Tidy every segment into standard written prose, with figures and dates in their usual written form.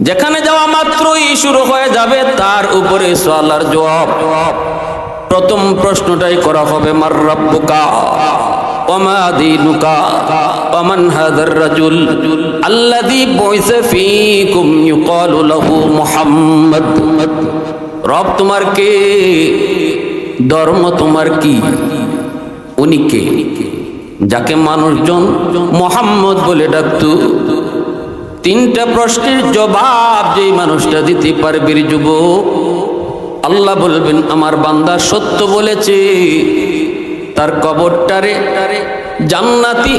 যেখানে যাওয়া মাত্রই শুরু হয়ে যাবে তার উপরে সওয়াল আর জবাব। প্রথম প্রশ্নটাই করা হবে মার রাব্বুকা ওয়া মা দীনুকা ওয়া মান হাযার রাজুল আল্লাযী বুইসা ফীকুম ইউকালু লাহু মুহাম্মদ। রব তোমার কে, ধর্ম তোমার কি, উনি কে যাকে মানুষজন মুহাম্মদ বলে ডাকতো। তিনটা প্রশ্নের জবাব যেই মানুষটা দিতে পারবে যুবক, আল্লাহ বলবেন আমার বান্দা সত্য বলেছে, তার কবরটারে জান্নাতি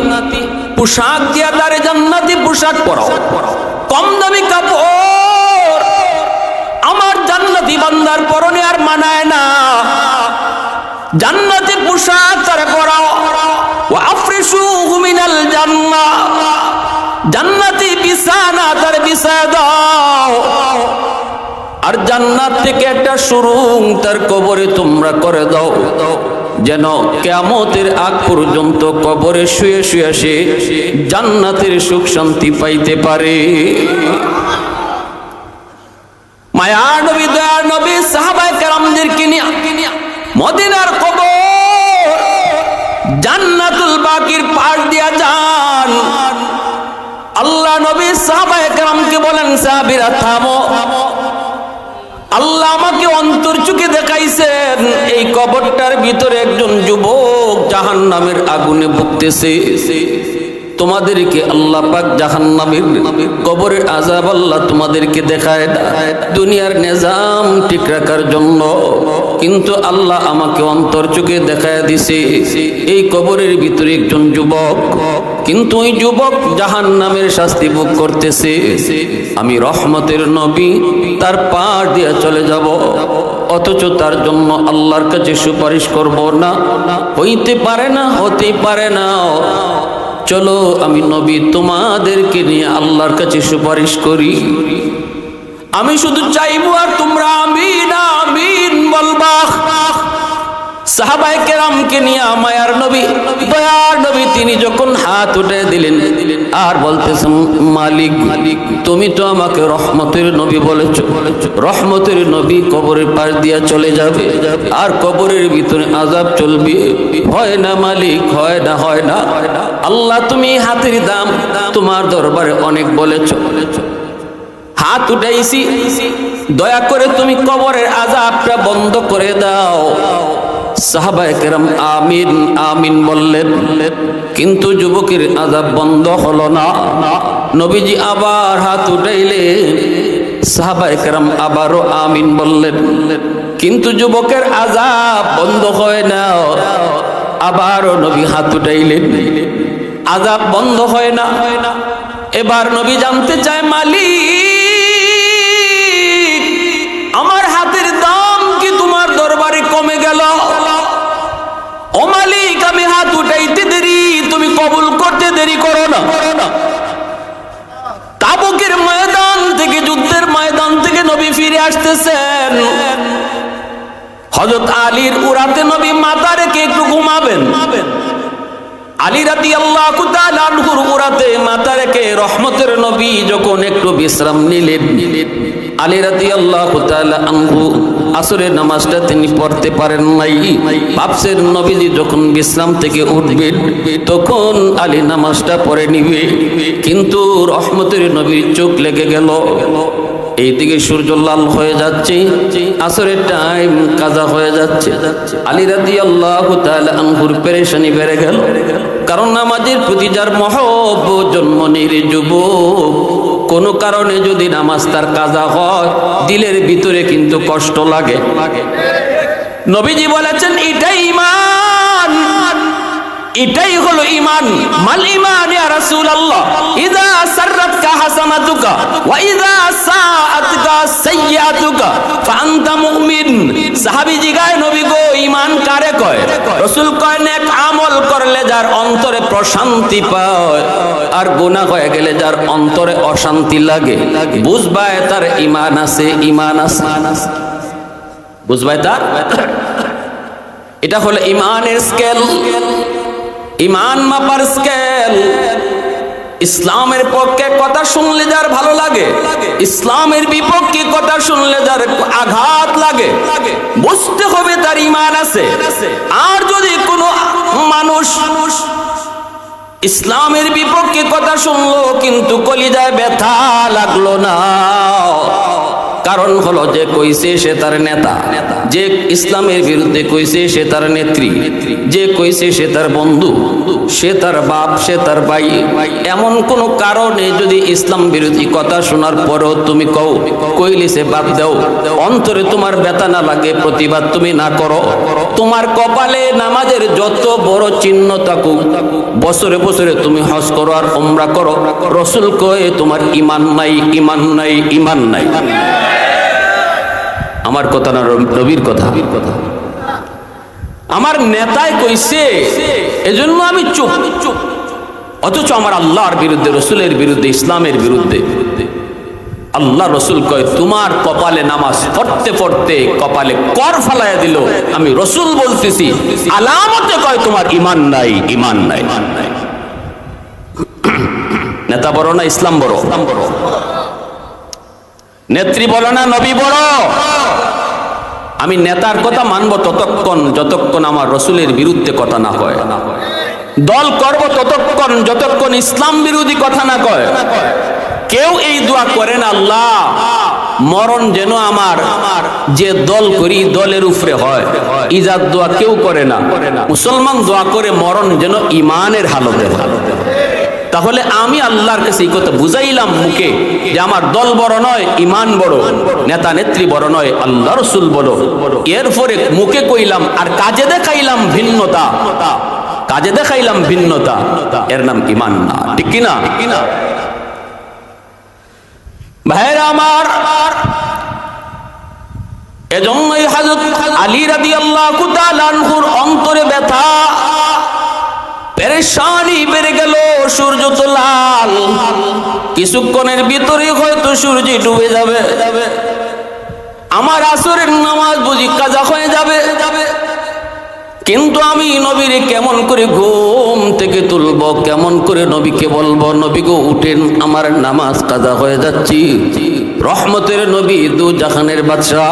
পোশাক দিয়া তারে জান্নাতি পোশাক পরাও, কম দামি কাপড় আমার জান্নাতি বান্দার পরনে আর মানায় না, জান্নাতি পোশাক তারে পরাও। ওয়া আফরিশুহু মিনাল জান্নাহ, জান্নাতি বিছানা তারে বিছায় দাও। আর জান্নাত থেকে একটা সুরুং তার কবরে তোমরা করে দাও, যেন কিয়ামতের আগ পর্যন্ত কবরে শুয়ে শুয়ে সে জান্নাতের সুখ শান্তি পাইতে পারে। মায়ার নবী দয়ার নবী সাহাবায়ে কেরামদেরকে নিয়ে মদিনার কবর জান্নাতুল বাকির পাশ দিয়া যান। আল্লাহ নবী সাহাবায়ে কেরামকে বলেন সাহাবীরা থামো, আল্লাহ আমাকে অন্তর চোখে দেখাইছেন এই কবরটার ভিতরে একজন যুবক জাহান্নামের আগুনে ভুগতেছে। তোমাদেরকে আল্লাহ পাক জাহান্নামের কবরের আযাব আল্লাহ তোমাদেরকে দেখায় দুনিয়ার নিজাম ঠিক রাখার জন্য, কিন্তু আল্লাহ আমাকে অন্তর চোখে দেখায় দিছে এই কবরের ভিতরে একজন যুবক, কিন্তু ওই যুবক জাহান্নামের শাস্তি ভোগ করতেছে। আমি রহমতের নবী তার পার দিয়ে চলে যাব, অথচ তার জন্য আল্লাহর কাছে সুপারিশ করব না, হইতে পারে না, হতেই পারে না। চলো আমি নবী তোমাদেরকে নিয়ে আল্লাহর কাছে সুপারিশ করি। আমি শুধু চাইবো আর তোমরা আমিন আমিন বলবা। সাহাবায়ে কেরামকে নিয়ে মায়ার নবী দয়ার নবী তিনি যখন হাত উঠে দিলেন আর বলতেছেন মালিক তুমি তো আমাকে রহমতের নবী বলেছো, রহমতের নবী কবরের পাশ দিয়া চলে যাবে আর কবরের ভিতরে আযাব চলবে, হয় না মালিক, হয় না, হয় না। আল্লাহ তুমি হাতের দাম তোমার দরবারে অনেক বলেছো, হাত উঠাইছি, দয়া করে তুমি কবরের আযাবটা বন্ধ করে দাও। সাহাবায়ে কেরাম আমিন আমিন বললেন, কিন্তু যুবকের আযাব বন্ধ হলো না। নবীজি আবার হাত উঠাইলেন, সাহাবায়ে কেরাম আবারও আমিন বললেন, কিন্তু যুবকের আযাব বন্ধ হয় না। আবারও নবী হাত উঠাইলেন, আযাব বন্ধ হয় না। এবার নবী জানতে চায় মালিক আমার হাতের দাম কি তোমার দরবারে কমে গেল? ও মালিক আমি হাত উঠাইতে দেরি, তুমি কবুল করতে দেরি করো না। তাবুকের ময়দান থেকে, যুদ্ধের ময়দান থেকে নবী ফিরে আসতেছেন, হযরত আলীর উরাতে নবী মাথা রেখে একটু ঘুমাবেন। আলী রাদিয়াল্লাহু তাআলা আনহুর উরাতে মাথা রেখে রহমতের নবী যখন একটু বিশ্রাম নিলেন, আলী রাদিয়াল্লাহু তাআলা আনহু আসরের নামাজটা তিনি পড়তে পারেন নাই। ভাবছেন নবীজি যখন বিশ্রাম থেকে উঠবেন তখন আলী নামাজটা পড়ে নিবে, কিন্তু রহমতের নবীর চোখ লেগে গেল। এইদিকে সূর্য লাল হয়ে যাচ্ছে, আসরের টাইম কাজা হয়ে যাচ্ছে। আলী রাদিয়াল্লাহু তাআলা আনহুর পেরেশানি বেড়ে গেল, কারণ নামাজের প্রতি যার মহব্বত জন্ম নেই রে যুবক, কোনো কারণে যদি নামাজ তার কাজা হয় দিলের ভিতরে কিন্তু কষ্ট লাগে। নবীজি বলেছেন এটাই ঈমান, এটাই হলো ঈমান। মাল ঈমান ইয়া রাসূলুল্লাহ? ইযা সাররাতকা হাসানাতুকা ওয়া ইযা সাআতকা সাইয়্যাতুকা ফাআনতা মুমিন। সাহাবী জিগায় নবী গো ঈমান কারে কয়? রাসূল কয় নেক আমল করলে যার অন্তরে প্রশান্তি পায় আর গুনাহ হয়ে গেলে যার অন্তরে অশান্তি লাগে, বুঝবায় তার ঈমান আছে, ঈমান আছে, বুঝবায় তার। এটা হলো ঈমানের স্কেল, ঈমান মাপার স্কেল। ইসলামের পক্ষে কথা শুনলে যার ভালো লাগে, ইসলামের বিপক্ষে কথা শুনলে যার আঘাত লাগে, বুঝতে হবে তার ঈমান আছে। আর যদি কোনো মানুষ ইসলামের বিপক্ষে কথা শুনলো কিন্তু কলিজায় ব্যথা লাগলো না, কারণ হলো যে কইছে সে তার নেতা, যে ইসলামের বিরুদ্ধে কইছে সে তার নেত্রী, যে কইছে সে তার বন্ধু, সে তার বাপ, সে তার ভাই। এমন কোন কারণে যদি ইসলাম বিরোধী কথা শোনার পরেও তুমি কইলে সে বাদ দাও, অন্তরে তোমার ব্যথা না লাগে, প্রতিবাদ তুমি না করো, তোমার কপালে নামাজের যত বড় চিহ্ন থাকুক, বছরে বছরে তুমি হজ করো আর উমরা করো, রসুল কয়ে তোমার ঈমান নাই, ঈমান নাই, ঈমান নাই। আমার কথা না, নবীর কথা। আমার নেতায় কইছে এজন্য আমি চুপ, অথচ আমার আল্লাহর বিরুদ্ধে, রসুলের বিরুদ্ধে, ইসলামের বিরুদ্ধে। আল্লাহ রসুল কয় তোমার কপালে নামাজ পড়তে পড়তে কপালে কর ফালাইয়া দিল, আমি রসুল বলতেছি আলামতে কয় তোমার ঈমান নাই, ঈমান নাই। নেতা বড় না ইসলাম বড়? নেত্রী বড় না নবী বড়? আমি নেতার কথা মানব ততক্ষণ যতক্ষণ আমার রসুলের বিরুদ্ধে কথা না কয়, দল করব ততক্ষণ যতক্ষণ ইসলাম বিরোধী কথা না কয়। কেউ এই দোয়া করেন আল্লাহ মরণ যেন আমার যে দল করি দলের উপরে হয়, ইজাত দোয়া কেউ করে না। মুসলমান দোয়া করে মরণ যেন ঈমানের হালতে হয়। তাহলে আমি আল্লাহর কাছে এই কথা বুঝাইলাম মুখে যে আমার দল বড় নয়, ঈমান বড়, নেতা নেত্রী বড় নয়, আল্লাহ রসুল বড়। এরপরে মুখে কইলাম আর কাজে দেখাইলাম ভিন্নতা, কাজে দেখাইলাম ভিন্নতা, এর নাম ঈমান না। ঠিক কিনা? ভাইরা আমার, এজন্যই হযরত আলী রাদিয়াল্লাহু তাআলা আনহুর অন্তরে ব্যথা, পেরেশানি বেড়ে গেল। সূর্য তো লাল, কিছুক্ষণের ভিতরে হয়তো সূর্য ডুবে যাবে, আমার আসরের নামাজ বুঝি কাজা হয়ে যাবে। কিন্তু আমি নবীরে কেমন করে ঘুম থেকে তুলবো, কেমন করে নবীকে বলবো নবী গো উঠেন, আমার নামাজ কাজা হয়ে যাচ্ছি। রহমতের নবী, দু জাহানের বাদশা,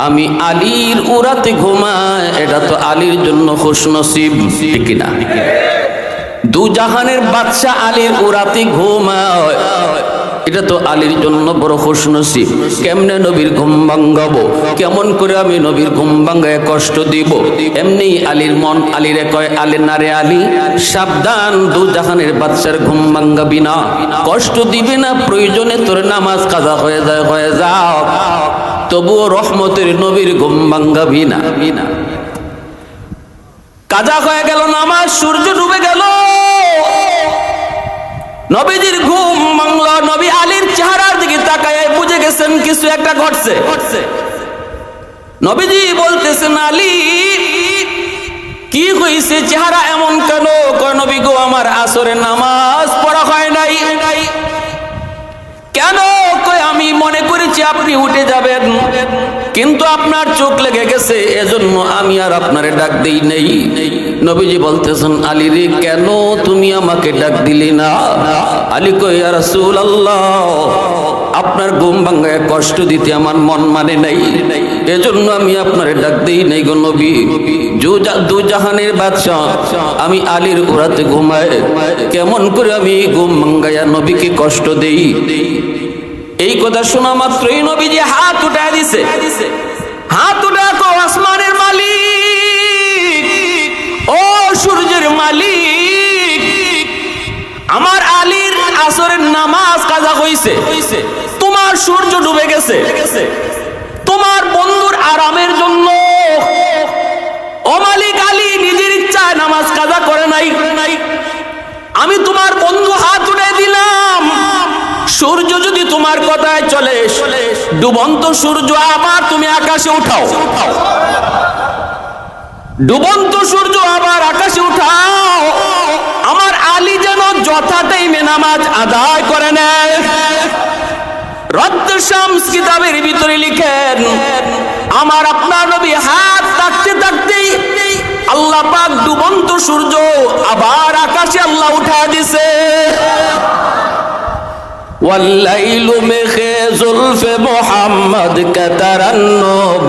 আমি আলীর উরাতে ঘুমাই, এটা তো আলীর জন্য খুশনসিব। ঠিক না? দু জাহানের বাদশা আলীর উরাতে ঘুমায়, এটা তো আলীর জন্য বড় খুশনসিব। কেমনে নবীর ঘুম ভাঙ্গাবো, কেমন করে আমি নবীর ঘুম ভাঙ্গায় কষ্ট দিব? এমনি আলীর মন আলীরে কয়, আলী না রে আলী, সাবধান, দু জাহানের বাদশার ঘুম ভাঙ্গাবি না, কষ্ট দিবি না, প্রয়োজনে তোর নামাজ কাজা হয়ে যায়, হয়ে যাও, তবুও রহমতের নবীর ঘুম ভাঙ্গাবি না। কাজা হয়ে গেল নামাজ, সূর্য ডুবে গেল, নবীজির ঘুম ভাঙলো। নবী আলীর চেহারার দিকে তাকায় বুঝে গেছেন কিছু একটা ঘটছে। নবীজি বলতেছেন, আলী কি হইছে, চেহারা এমন কেন? কয় নবী গো আমার আসরের নামাজ পড়া হয় নাই। কেন? কয় আমি মনে করেছি আপনি উঠে যাবেন, কিন্তু আপনার চোখ লেগে গেছে, এজন্য আমি আর আপনারে ডাক দেই নাই। নবীজি বলতেছেন, আলী রে কেন তুমি আমাকে ডাক দিলি না? আলী কয়, ইয়া রাসূলুল্লাহ, আপনার ঘুম ভাঙায় কষ্ট দিতে আমার মন মানে নাই, এজন্য আমি আপনারে ডাক দেই নাই গো নবী। দু জাহানের বাদশাহ আমি আলীর উরাতে ঘুমাই, কেমন করে আমি ঘুম ভাঙায়া নবীকে কষ্ট দেই? এই কথা শোনা মাত্রই নবীজি হাত উঠায় দিছে, হাত উঠাকো, আসমানের মালিক, ও সূর্যের মালিক, আমার আলীর আসরের নামাজ কাজা হইছে, তোমার সূর্য ডুবে গেছে, তোমার বন্ধুর আরামের জন্য ও মালিক আলী নিজের ইচ্ছায় নামাজ কাজা করে নাই, আমি তোমার বন্ধু হাত উঠায় দিলাম। সূর্য যদি তোমার কথায় চলে, ডুবন্ত সূর্য আবার তুমি আকাশে উঠাও, ডুবন্ত সূর্য আবার আকাশে উঠাও, আমার আলী যেন যথা টাইমে নামাজ আদায় করে নেয়। রদ্দ শামস কিতাবের ভিতরে লিখেন, আমার আপনার নবী হাত থাকতে থাকতেই আল্লাহ পাক ডুবন্ত সূর্য আবার আকাশে আল্লাহ উঠা দিছে। والليل में खे जुल्फ मोहम्मद का तरन्नुम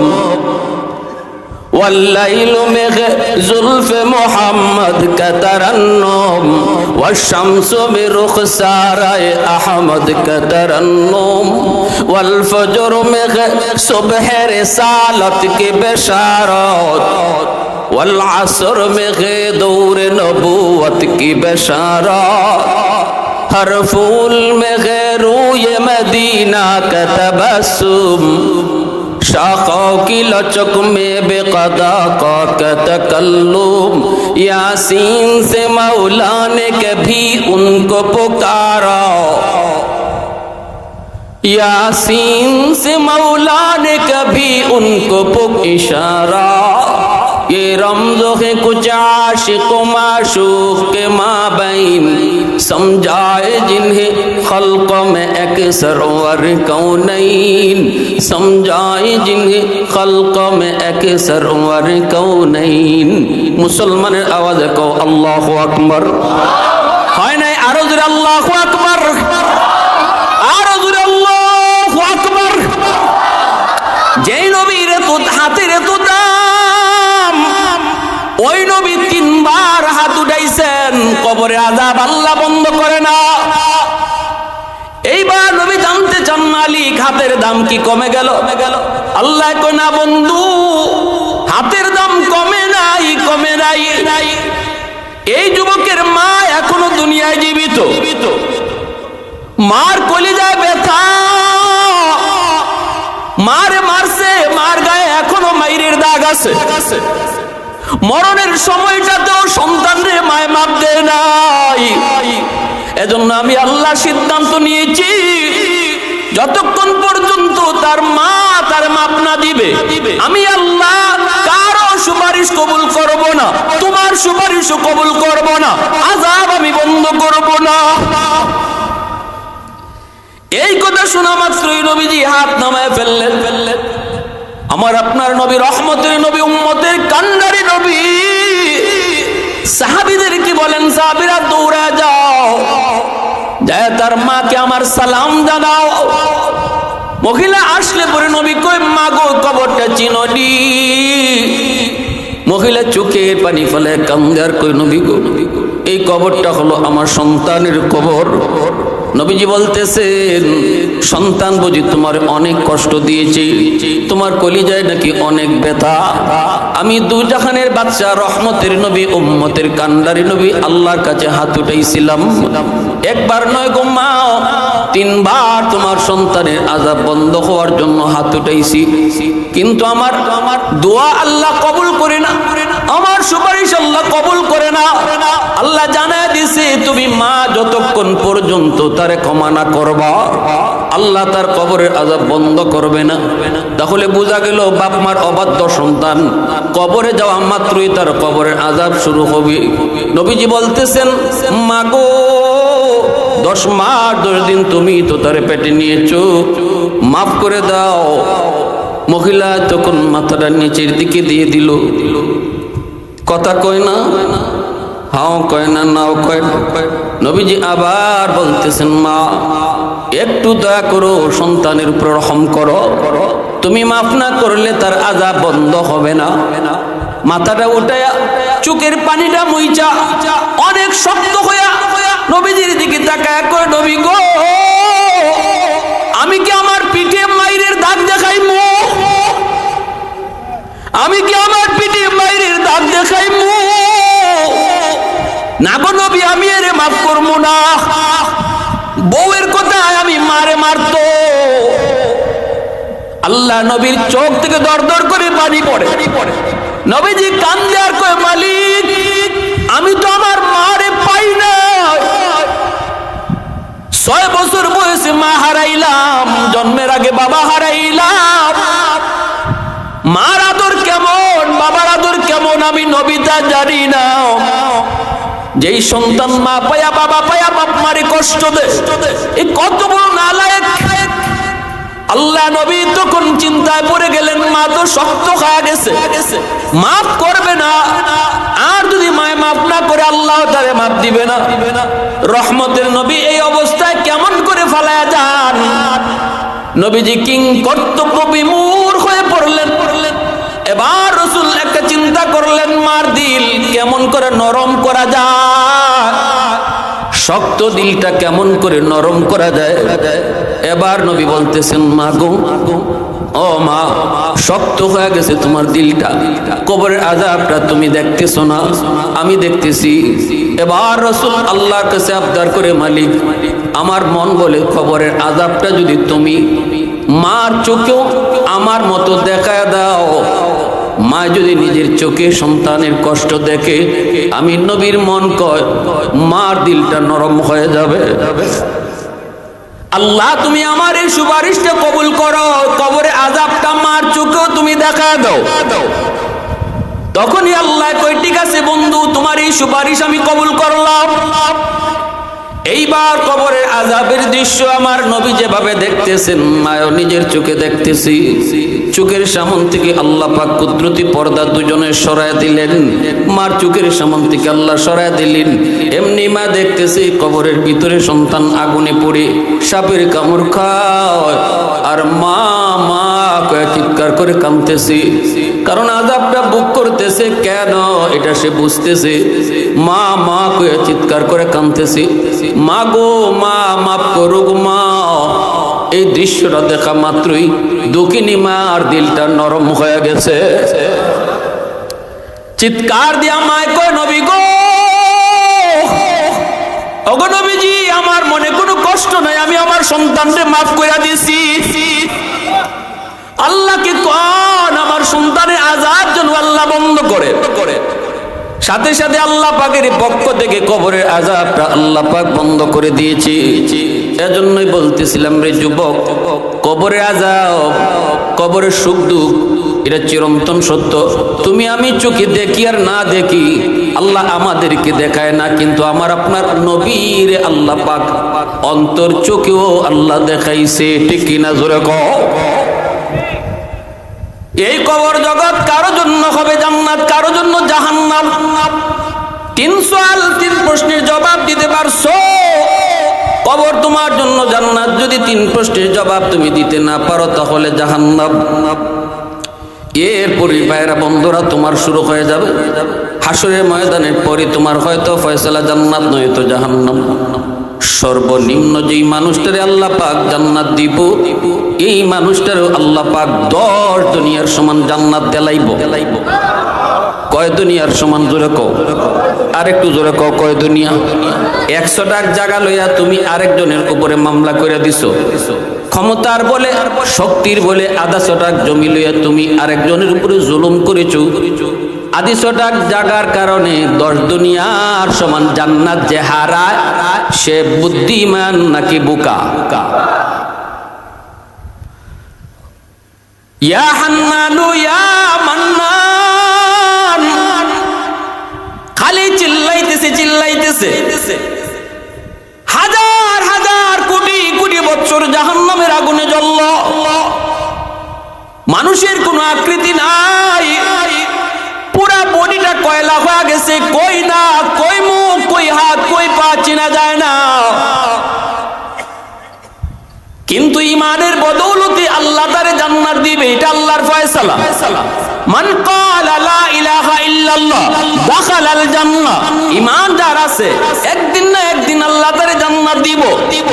والليل में खे जुल्फ मोहम्मद का तरन्नुम والشمس में रुखसाराए अहमद का तरन्नुम والفجر में खे सुबह रिसालत की बशारत والعصر में खे दौर नबूवत की बशारत हर फूल में गैरूए मदीना का तबस्सुम शाखों की लचक में बेक़दा का तकल्लुम यासीन से मौला ने कभी उनको पुकारा यासीन से मौला ने कभी उनको इशारा ये रमज़ो है कुछ आशिक़ माशूक़ के माबैन समझाए जिन्हें खल्क़ में अक्सर वर कौनैन समझाए जिन्हें खल्क़ में अक्सर वर कौनैन मुसलमान आवाज़ को अल्लाहु अकबर হয় নাই আরো জোরে আল্লাহু আকবার আরো জোরে আল্লাহু আকবার যেই নবীর তো হাতের তো দাম ওই নবী তিনবার হাত উঠাইছেন কবরে আযাব আল্লাহ বন্ধ করে না এইবার নবী জানতে চান মালিক হাতের দাম কি কমে গেল আল্লাহ কয় না বন্ধু হাতের দাম কমে নাই এই যুবকের মা এখনো দুনিয়ায় জীবিত মার কলিজায় ব্যথা মারে মারছে মার গায়ে এখনো মাইরের দাগ আছে মরণের সময়টাতেও সন্তানরে মায় মাপ দেয় নাই এজন্য আমি আল্লাহ সিদ্ধান্ত নিয়েছি যতক্ষণ পর্যন্ত তার মা তার মাপ না দিবে আমি আল্লাহ কারো সুপারিশ কবুল করব না তোমার সুপারিশও কবুল করব না আযাব আমি বন্ধ করব না এই কথা শোনা মাত্রই নবীজি হাত নামায় ফেললেন আমার আপনার নবী রহমতের নবী উম্মতের কান্ডারি নবী সাহাবীদের কি বলেন সাহাবীরা দৌড়ে যাও যায় তার মাকে আমার সালাম জানাও মহিলা আসলে পরে নবী কই মা গো কবরটা চিনোনি মহিলা চোখে পানি ফেলে কান্দার কই নবী গো এই কবরটা হলো আমার সন্তানের কবর নবীজি বলতেছেন সন্তান বুঝি তোমার অনেক কষ্ট দিয়েছে তোমার কলিজায় নাকি অনেক ব্যথা আমি দুই জাহানের বাদশা রহমতের নবী উম্মতের কান্ডারি নবী আল্লাহর কাছে হাত উঠাইছিলাম একবার নয় গো মা তিনবার তোমার সন্তানের আযাব বন্ধ হওয়ার জন্য হাত উঠাইছি কিন্তু আমার দোয়া আল্লাহ কবুল করে না আমার সুপারিশ আল্লাহ কবুল করে না আল্লাহ জানায় দিয়েছে তুমি মা যতক্ষণ পর্যন্ত তারে ক্ষমা না করবা আল্লাহ তার কবরের আযাব বন্ধ করবে না তাহলে বোঝা গেল বাপ মার অবাধ্য সন্তান কবরে যাওয়া মাত্রই তার কবরের আযাব শুরু হবে নবীজি বলতেছেন মা গো 10 মাস 10 দিন তুমি তো তারে পেটে নিয়েছো মাফ করে দাও মহিলা তখন মাথাটা নিচের দিকে দিয়ে দিল কথা কয় না হাও কয় না নাও কয় নবীজি আবার বলতেছেন মা একটু দয়া করো সন্তানের উপর রহম করো তুমি মাফ না করলে তার আযাব বন্ধ হবে না মাথাটা উঠায়া চোখের পানিটা মুইচা অনেক শক্ত হইয়া নবীজির দিকে তাকায় কয় নবী গো আমি কি আমার পিঠে মাইরের দাগ দেখাইমু আমি কি আমার পিঠে মাইরের দাগ দেখাইমু না গো নবী আমি এরে মাফ করবো না বউয়ের কথায় আমি মারে মারতো আল্লাহ নবীর চোখ থেকে দরদর করে পানি পড়ে নবীজি কান্দে আর কয় মালিক আমি তো আমার মারে পাই না 6 বছর বয়সে মা হারাইলাম জন্মের আগে বাবা হারাইলাম মার আদর কেমন বাবার আদর কেমন আমি নবী তা জানি না যেই সন্তান মা পায়া বাবা পায়া বাপ মারে কষ্ট দেয় এই কত বড় নালায়েক আল্লাহ নবী তখন চিন্তায় পড়ে গেলেন মা তো শক্ত হয়ে গেছে মাফ করবে না আর যদি মায় মাফ না করে আল্লাহ তারে মাফ দিবে না রহমতের নবী এই অবস্থায় কেমন করে ফালায়া যান। নবীজি কিং কর্তব্য বিমূঢ় হয়ে পড়লেন। এবার রাসূল একটা চিন্তা করলেন, মার দিল কেমন করে নরম করা যায়, শক্ত দিলটা কেমন করে নরম করা যায়। এবার নবী বলতেছেন, মা গো, ও মা, শক্ত হয়ে গেছে তোমার দিলটা, কবরের আযাবটা তুমি দেখতেছো না, আমি দেখতেছি। এবার রাসূল আল্লাহর কাছে আবদার করে, মালিক, আমার মন বলে কবরের আযাবটা যদি তুমি মার চোখেও আমার মতো দেখায় দাও। মা যদি নিজের চোখে সন্তানের কষ্ট দেখে, আমি নবীর মন কয় মার দিলটা নরম হয়ে যাবে। আল্লাহ, তুমি আমার এই সুপারিশটা কবুল করো, কবরে আযাবটা মার চোখেও তুমি দেখা দাও। তখনই আল্লাহ কয়, ঠিক আছে বন্ধু, তোমার এই সুপারিশ আমি কবুল করলাম। এইবার কবরের আযাবের দৃশ্য আমার নবী যেভাবে দেখতেছেন, মায়ও নিজের চোখে দেখতেছি। চোখের সামন থেকে আল্লাহ পাক কুদরতি পর্দা দুজনে সরায় দিলেন, মার চোখের সামন থেকে আল্লাহ সরায় দিলেন। এমনি মা দেখতেছি কবরের ভিতরে সন্তান আগুনে পড়ে সাপের কামড় খায়, আর মা মা কয়ে চিৎকার করে কাঁদতেছি, কারণ আযাবটা বুক করতেছে কেন এটা সে বুঝতেছে। মা মা কয়ে চিৎকার করে কাঁদতেছি, মা গো মা, মাফ করুক মা। এই দৃশ্যটা দেখা মাত্রই দুঃখিনী মার দিলটা নরম হয়ে গেছে। চিৎকার দিয়া মায় কয়, নবী গো, ওগো নবীজি, আমার মনে কোনো কষ্ট নাই, আমি আমার সন্তানকে মাফ করে দিয়েছি। আল্লাহকে কোন আমার সন্তানের আযাব যেন আল্লাহ বন্ধ করে। সাথে সাথে আল্লাহ পাকের পক্ষ থেকে কবরের আযাবটা আল্লাহ পাক বন্ধ করে দিয়েছে। এজন্যই বলতেছিলাম রে যুবক, কবরের আযাব, কবরের সুখ দুঃখ এটা চিরন্তন সত্য। তুমি আমি চোখে দেখি আর না দেখি, আল্লাহ আমাদেরকে দেখায় না, কিন্তু আমার আপনার নবীর আল্লাহ পাক অন্তর চোখেও আল্লাহ দেখাইছে। ঠিক কিনা জোরে কও। এই কবর জগৎ কারো জন্য হবে জান্নাত, কারো জন্য জাহান্নাম। 3 সওয়াল 3 প্রশ্নের জবাব দিতে পারছো, কবর তোমার জন্য জান্নাত। যদি 3 প্রশ্নের জবাব তুমি দিতে না পারো, তাহলে জাহান্নাম। এরপরই ভাইরা বন্ধুরা, তোমার শুরু হয়ে যাবে হাসরের ময়দানের পরে তোমার হয়তো ফয়সালা জান্নাত নয়তো জাহান্নাম। সর্বনিম্ন যেই মানুষটারে আল্লাহ পাক জান্নাত দিব, এই মানুষটারও আল্লাহ পাক 10 দুনিয়ার সমান জান্নাত দেলাইব। কয় দুনিয়ার সমান? জোরে কও, আরেকটু জোরে কও, কয় দুনিয়া? 100 টাকা জায়গা লইয়া তুমি আরেকজনের উপরে মামলা করে দিছো, ক্ষমতার বলে শক্তির বলে 150 টাকা জমি লইয়া তুমি আরেকজনের উপরে জুলুম করেছো। 150 টাকা জায়গার কারণে 10 দুনিয়ার সমান জান্নাত যে হারায়, সে বুদ্ধিমান নাকি বোকা? ইয়া হান্নানু ইয়া মান্নান, খালি চিল্লাইতেছে। হাজার হাজার কোটি কোটি বছর জাহান্নামের আগুনে জ্বলল, মানুষের কোনো আকৃতি নাই, পুরা বডিটা কয়লা হয়ে গেছে, কই না কই মুখ কই হাত কই পা চেনা যায় না। কিন্তু ঈমানের বদৌলতে আল্লাহ তারে জান্নাত দিবে, এটা আল্লাহর ফয়সালা। মান ক্বালা লা ইলাহা ইল্লাল্লাহ দাখালাল জান্নাহ, ঈমান যার আছে একদিন না একদিন আল্লাহ তারে জান্নাত দিব।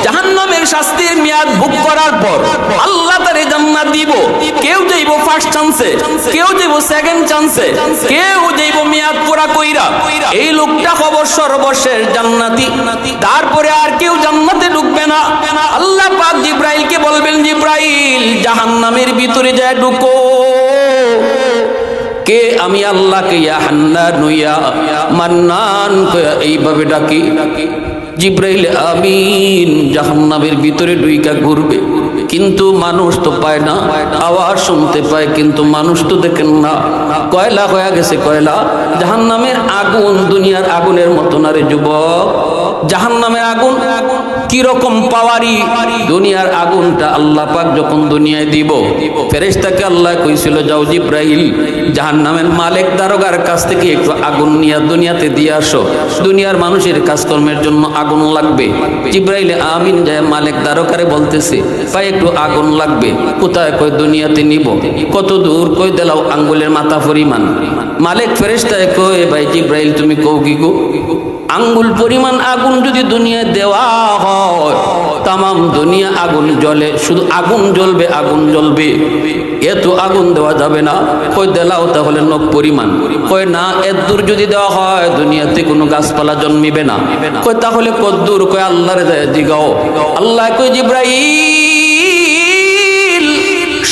জাহান্নামের শাস্তির মেয়াদ ভোগ করার পর আল্লাহ তারে জান্নাত দিব। কেউ যাইব ফার্স্ট চান্সে, কেউ যাইব সেকেন্ড চান্সে, কেউ যাইব মেয়াদ পুরা কইরা। এই লোকটা খবর সর্বশেষ জান্নাতি, তারপরে আর কেউ জান্নাতে ঢুকবে না। আল্লাহ পাক জিব্রাইলকে বলবেন, জিব্রাইল জাহান্নামের ভিতরে যায় ঢুকো। কে? আমি আল্লাহকে ইয়া হান্নান ইয়া মান্নান এইভাবে ডাকি। জিব্রাইল আমিন জাহান্নামের ভিতরে ঢুইকা ঘুরবে, কিন্তু মানুষ তো পায় না, আওয়াজ শুনতে পায় কিন্তু মানুষ তো দেখেন না। কয়লা হয়ে গেছে কয়লা। জাহান্নামের আগুন দুনিয়ার আগুনের মতো না রে যুবক, জাহান্নামের আগুন কিরকম পাওয়ারি দুনিয়ার আগুনটা আল্লাহ পাক যখন দুনিয়ায় দিব, ফেরেশতাকে আল্লাহ কইছিল যাও জিব্রাইল জাহান্নামের মালিক দারোগার কাছ থেকে একটু আগুন নিয়ে দুনিয়াতে দিয়ে আসো, দুনিয়ার মানুষের কাজকর্মের জন্য আগুন লাগবে। জিব্রাইল আমিন যায় মালিক দারোগারে বলতেছে ভাই একটু আগুন লাগবে, কোথায়? কই দুনিয়াতে নিব। কত দূর? কই দেলাও আঙ্গুলের মাথা পরিমাণ। মালিক ফেরেশতায় কই ভাই জিব্রাইল তুমি কও কি গো, আঙ্গুল পরিমাণ আগুন যদি দুনিয়ায় দেওয়া হয় তামাম দুনিয়া আগুন জ্বলে, শুধু আগুন জ্বলবে আগুন জ্বলবে, এত আগুন দেওয়া যাবে না। কই দেলাও তাহলে নখ পরিমাণ। কই না এত দূর যদি দেওয়া হয় দুনিয়াতে কোনো গাছপালা জন্মিবে না। কই তাহলে কত দূর? কই আল্লাহরে যায় জিগাও। আল্লাহ কই জিব্রাইল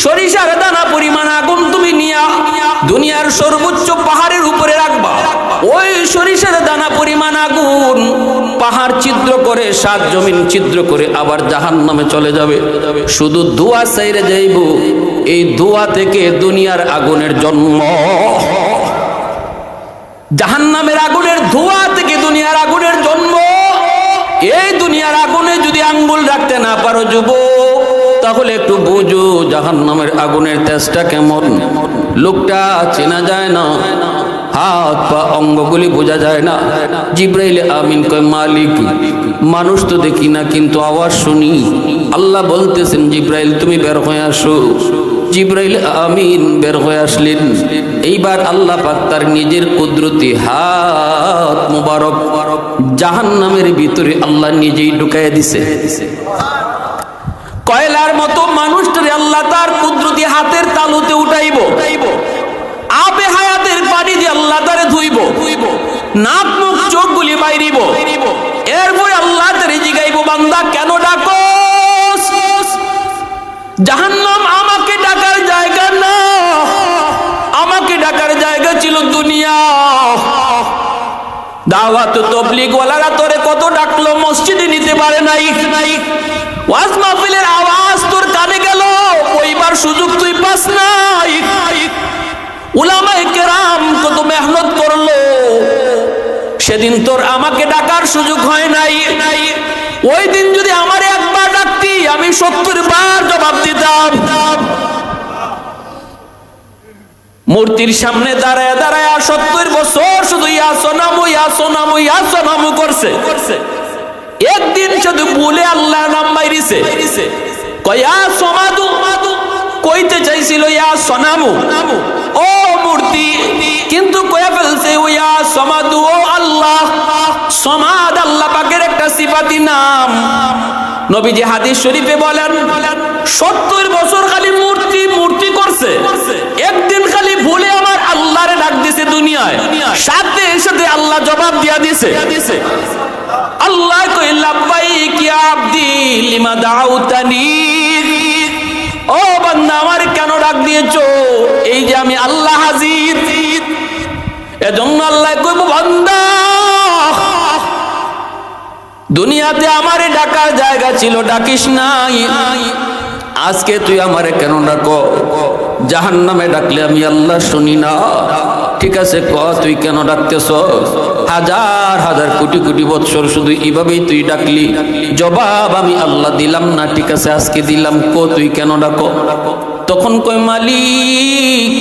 সরিষার দানা পরিমাণ আগুন তুমি নিয়া দুনিয়ার সর্বোচ্চ পাহাড়ের উপরে রাখবা, ওই সরিষার দানা পরিমাণ আগুন পাহাড় ছিদ্র করে সাত জমিন ছিদ্র করে আবার জাহান্নামে চলে যাবে। শুধু ধোঁয়া ছাইরে যাইব, এই ধোঁয়া থেকে দুনিয়ার আগুনের জন্ম। জাহান্নামের আগুনের ধোঁয়া থেকে দুনিয়ার আগুনের জন্ম। এই দুনিয়ার আগুনে যদি আঙ্গুল রাখতে না পারো যুবক, তাহলে একটু বুঝো জাহান্নামের আগুনের তেজটা কেমন। লোকটা চেনা যায় না, হাত পা অঙ্গগুলি বোঝা যায় না। জিব্রাইল আমিন কয় মালিক মানুষ তো দেখি না কিন্তু আওয়াজ শুনি। আল্লাহ বলতেছেন জিব্রাইল তুমি বের হয়ে আসো। জিব্রাইল আমিন বের হয়ে আসলেন। এইবার আল্লাহ পাক তার নিজের কুদরতি হাত মুবারক জাহান্নামের ভিতরে আল্লাহ নিজেই ঢুকাইয়া দিছে। কয়লার মতো মানুষটারে আল্লাহ তার কুদরতি হাতের তালুতে উঠাইব, আবে হায়াতের পানি দিয়ে আল্লাহ তারে ধুইব, নাক মুখ চোখগুলি বাইরিব। এরপরে আল্লাহ তারে জিগাইব বান্দা কেন ডাকোস? জাহান্নাম আমাকে ডাকার জায়গা না, আমাকে ডাকার জায়গা ছিল দুনিয়া। দাওয়াত তাবলীগ ওয়ালারা তোরে কত ডাকলো, মসজিদে নিতে পারে নাই। ওয়াজ মাহফিলের আওয়াজ তোর কানে গেল, ওইবার সুযোগ তুই পাস নাই। উলামায়ে কেরাম কত মেহনত করলো, সেদিন তোর আমাকে ডাকার সুযোগ হয় নাই। ওই দিন যদি আমার একবার ডাকতি আমি 70 বার জবাব দিতাম। মূর্তির সামনে দাঁড়ায় দাঁড়ায় 70 বছর শুধু ইয়া সোনামু ইয়া সোনামু ইয়া সোনামু করছে। একদিন শুধু বলে আল্লাহ নাম বাইরিছে, কয়া সমাদু কইতে চাইছিল ইয়া সোনামু ও মূর্তি, কিন্তু কয়া ফেলছে ইয়া সমাদু ও আল্লাহ। সমাদ আল্লাহ পাকের একটা সিফাতি নাম। নবীজি হাদিস শরীফে বলেন 70 বছর খালি মূর্তি মূর্তি করছে, একদিন খালি ভুলে আমার আল্লাহরে ডাক দিছে দুনিয়ায়, সাথে সাথে আল্লাহ জবাব দিয়া দিছে। আল্লাহ কই লাব্বাইক ইয়া আব্দি লিমা দাউতানি, ও বান্দা আমার কেন ডাক দিয়েছো? এই যে আমি আল্লাহ হাজির। এজন্য আল্লাহ কইব বান্দা দুনিয়াতে আমারে ডাকার জায়গা ছিল, ডাকিস নাই, আজকে তুই আমারে কেন ডাকো? জাহান্নামে ডাকলে আমি আল্লাহ শুনি না। ঠিক আছে ক তুই কেন ডাকতেছ? হাজার হাজার কোটি কোটি বৎসর শুধু এইভাবেই তুই ডাকলি, জবাব আমি আল্লাহ দিলাম না। ঠিক আছে আজকে দিলাম, কো তুই কেন ডাকো? তখন কই মালিক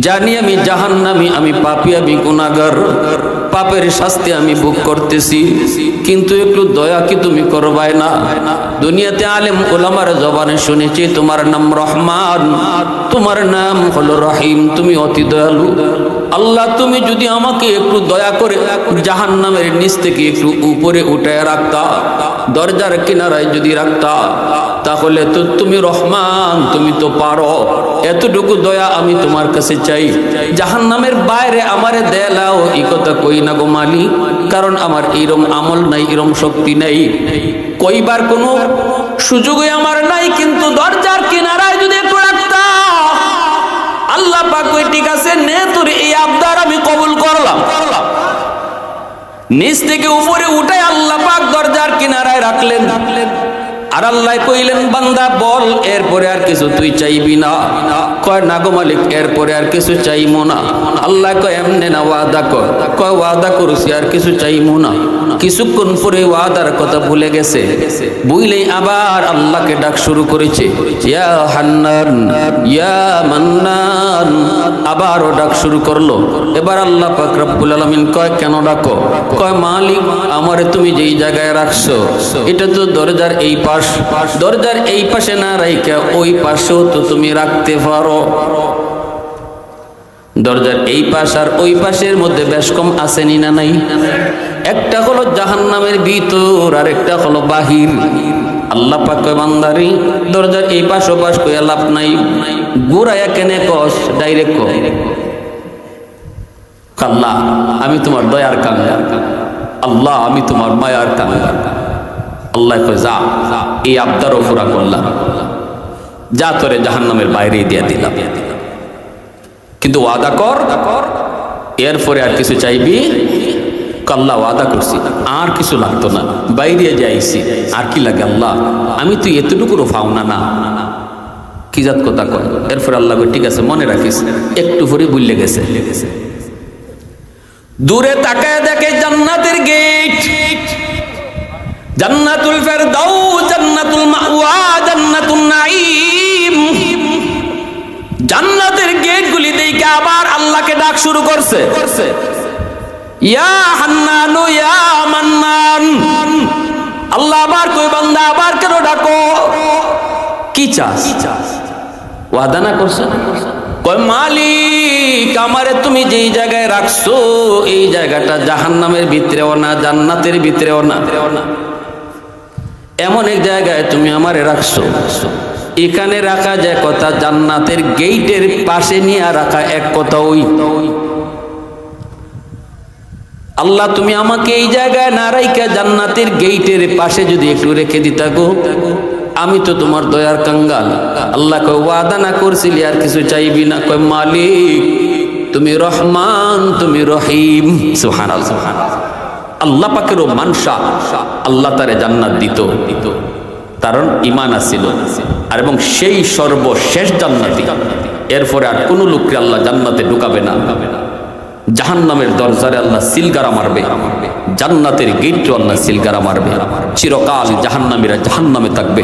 জানি আমি জাহান্নামী, আমি পাপী, আমি গুনাহগার, পাপের শাস্তি আমি ভোগ করতেছি, কিন্তু একটু দয়া কি তুমি করবাই না? দুনিয়াতে আলেম ওলামার জবানে শুনেছি তোমার নাম রহমান, তোমার নাম হলো রহিম, তুমি অতি দয়ালু। আল্লাহ তুমি যদি আমাকে একটু দয়া করে জাহান্নামের নিচ থেকে একটু উপরে উঠায় রাখতা, দরজার কিনারায় যদি রাখতা, তাহলে তো তুমি রহমান, তুমি তো পারো। এতটুকু দয়া আমি তোমার কাছে চাই। জাহান্নামের বাইরে আমারে দেলাও এই কথা কই না গো মালিক, কারণ আমার এরম আমল নাই, এরম শক্তি নাই, কইবার কোনো সুযোগই আমার নাই। কিন্তু দরজার কিনারায় যদি একটু রাখতা, আল্লাহ পাক কই ঠিক আছে নে তোর এই আবদার আমি কবুল করলাম। নিচ থেকে উপরে উঠায় আল্লাহ পাক দরজার কিনারায় রাখলেন। আর আল্লাহ কইলেন বান্দা বল এরপরে আর কিছু তুই চাইবি না? কয় না গো মালিক এরপরে আর কিছু চাইমো না। আল্লাহ কয় এমনে না, ওয়াদা কর। কয় ওয়াদা করছি আর কিছু চাইমো না। কিছুক্ষণ পরে ওয়াদার কথা ভুলে গেছে, বুঝলেই আবার আল্লাহকে ডাক শুরু করেছে, ইয়া হান্নান ইয়া মান্নান, আবারও ডাক শুরু করলো। এবার আল্লাহ পাক রব্বুল আলামিন কয়, কেন ডাকো? কয়, মালিক আমারে তুমি যেই জায়গায় রাখছো এটা তো দরজার এই পাশ, দরজার এই পাশে না রাইখা ওই পাশেও তো তুমি রাখতে পারো। দরজার এই পাশ আর ওই পাশের মধ্যে বেশ কম আসেনি না নাই? একটা হলো জাহান্নামের ভিতর আর একটা হলো বাহির। আল্লাহ পাক কয়, বান্দারি দরজার এই পাশ ও পাশ কইয়া লাভ নাই, ঘুরাইয়া কেনে কস, ডাইরেক্ট কর। আল্লাহ আমি তোমার দয়ার কাঙ্গাল, আল্লাহ আমি তোমার মায়ার কাঙ্গাল। আল্লাহ কয়, যা এই আবদারও পুরা করলাম, যা তোরে জাহান্নামের বাইরে দিয়া দিলাম, কিন্তু ওয়াদা কর এরপরে আর কিছু চাইবি? আল্লাহ ওয়াদা করছি, আর কিছু লাগতো না, বাইরে যাইছি, আর কি লাগে আল্লাহ, আমি তুই এতটুকুরও পাও না। না কি জাত কথা কয়। এরপরে আল্লাহ কয়, ঠিক আছে মনে রাখিস, একটু পরে ভুলে গেছে। দূরে তাকায় দেখে জান্নাতের গেট, জান্নাতুল ফেরদাউস, জান্নাতুল মাওয়া, জান্নাতুন নাঈম। জান্নাতের গেটগুলি দেখে আবার আল্লাহকে ডাক শুরু করছে, ইয়া হান্নান ইয়া মান্নান। আল্লাহ আবার কই, বান্দা আবার কেন ডাকো? কি চাস? ওয়াদা না করছে? কয়, মালিক আমারে তুমি যেই জায়গায় রাখছো এই জায়গাটা জাহান্নামের ভিতরেও না, জান্নাতের ভিতরেও না, এমন এক জায়গায় তুমি আমারে রাখছো, এখানে রাখা যায় কথা, জান্নাতের গেটের পাশে নিয়ে রাখা এক কথা। ওই আল্লাহ তুমি আমাকে এই জায়গায় না রাইখা জান্নাতের গেটের পাশে যদি একটু রেখে দিতা গো, আমি তো তোমার দয়ার কাঙ্গাল। আল্লাহ কয়, ওয়াদা না করছিলি আর কিছু চাইবি না? কয়, মালিক তুমি রহমান, তুমি রহিম। সুবহানাল্লাহ। আল্লাহ পাকেরও মানসা, আল্লাহ তারে জান্নাত দিত, কারণ ঈমান আছিল, আর এবং সেই সর্বশেষ জান্নাতি। এরপরে আর কোনো লোককে আল্লাহ জান্নাতে ঢুকাবে না। জাহান্নামের দরজারে আল্লাহ সিলগারা মারবে, জান্নাতের গেটও আল্লাহ সিলগারা মারবে। চিরকাল জাহান্নামীরা জাহান্নামে থাকবে,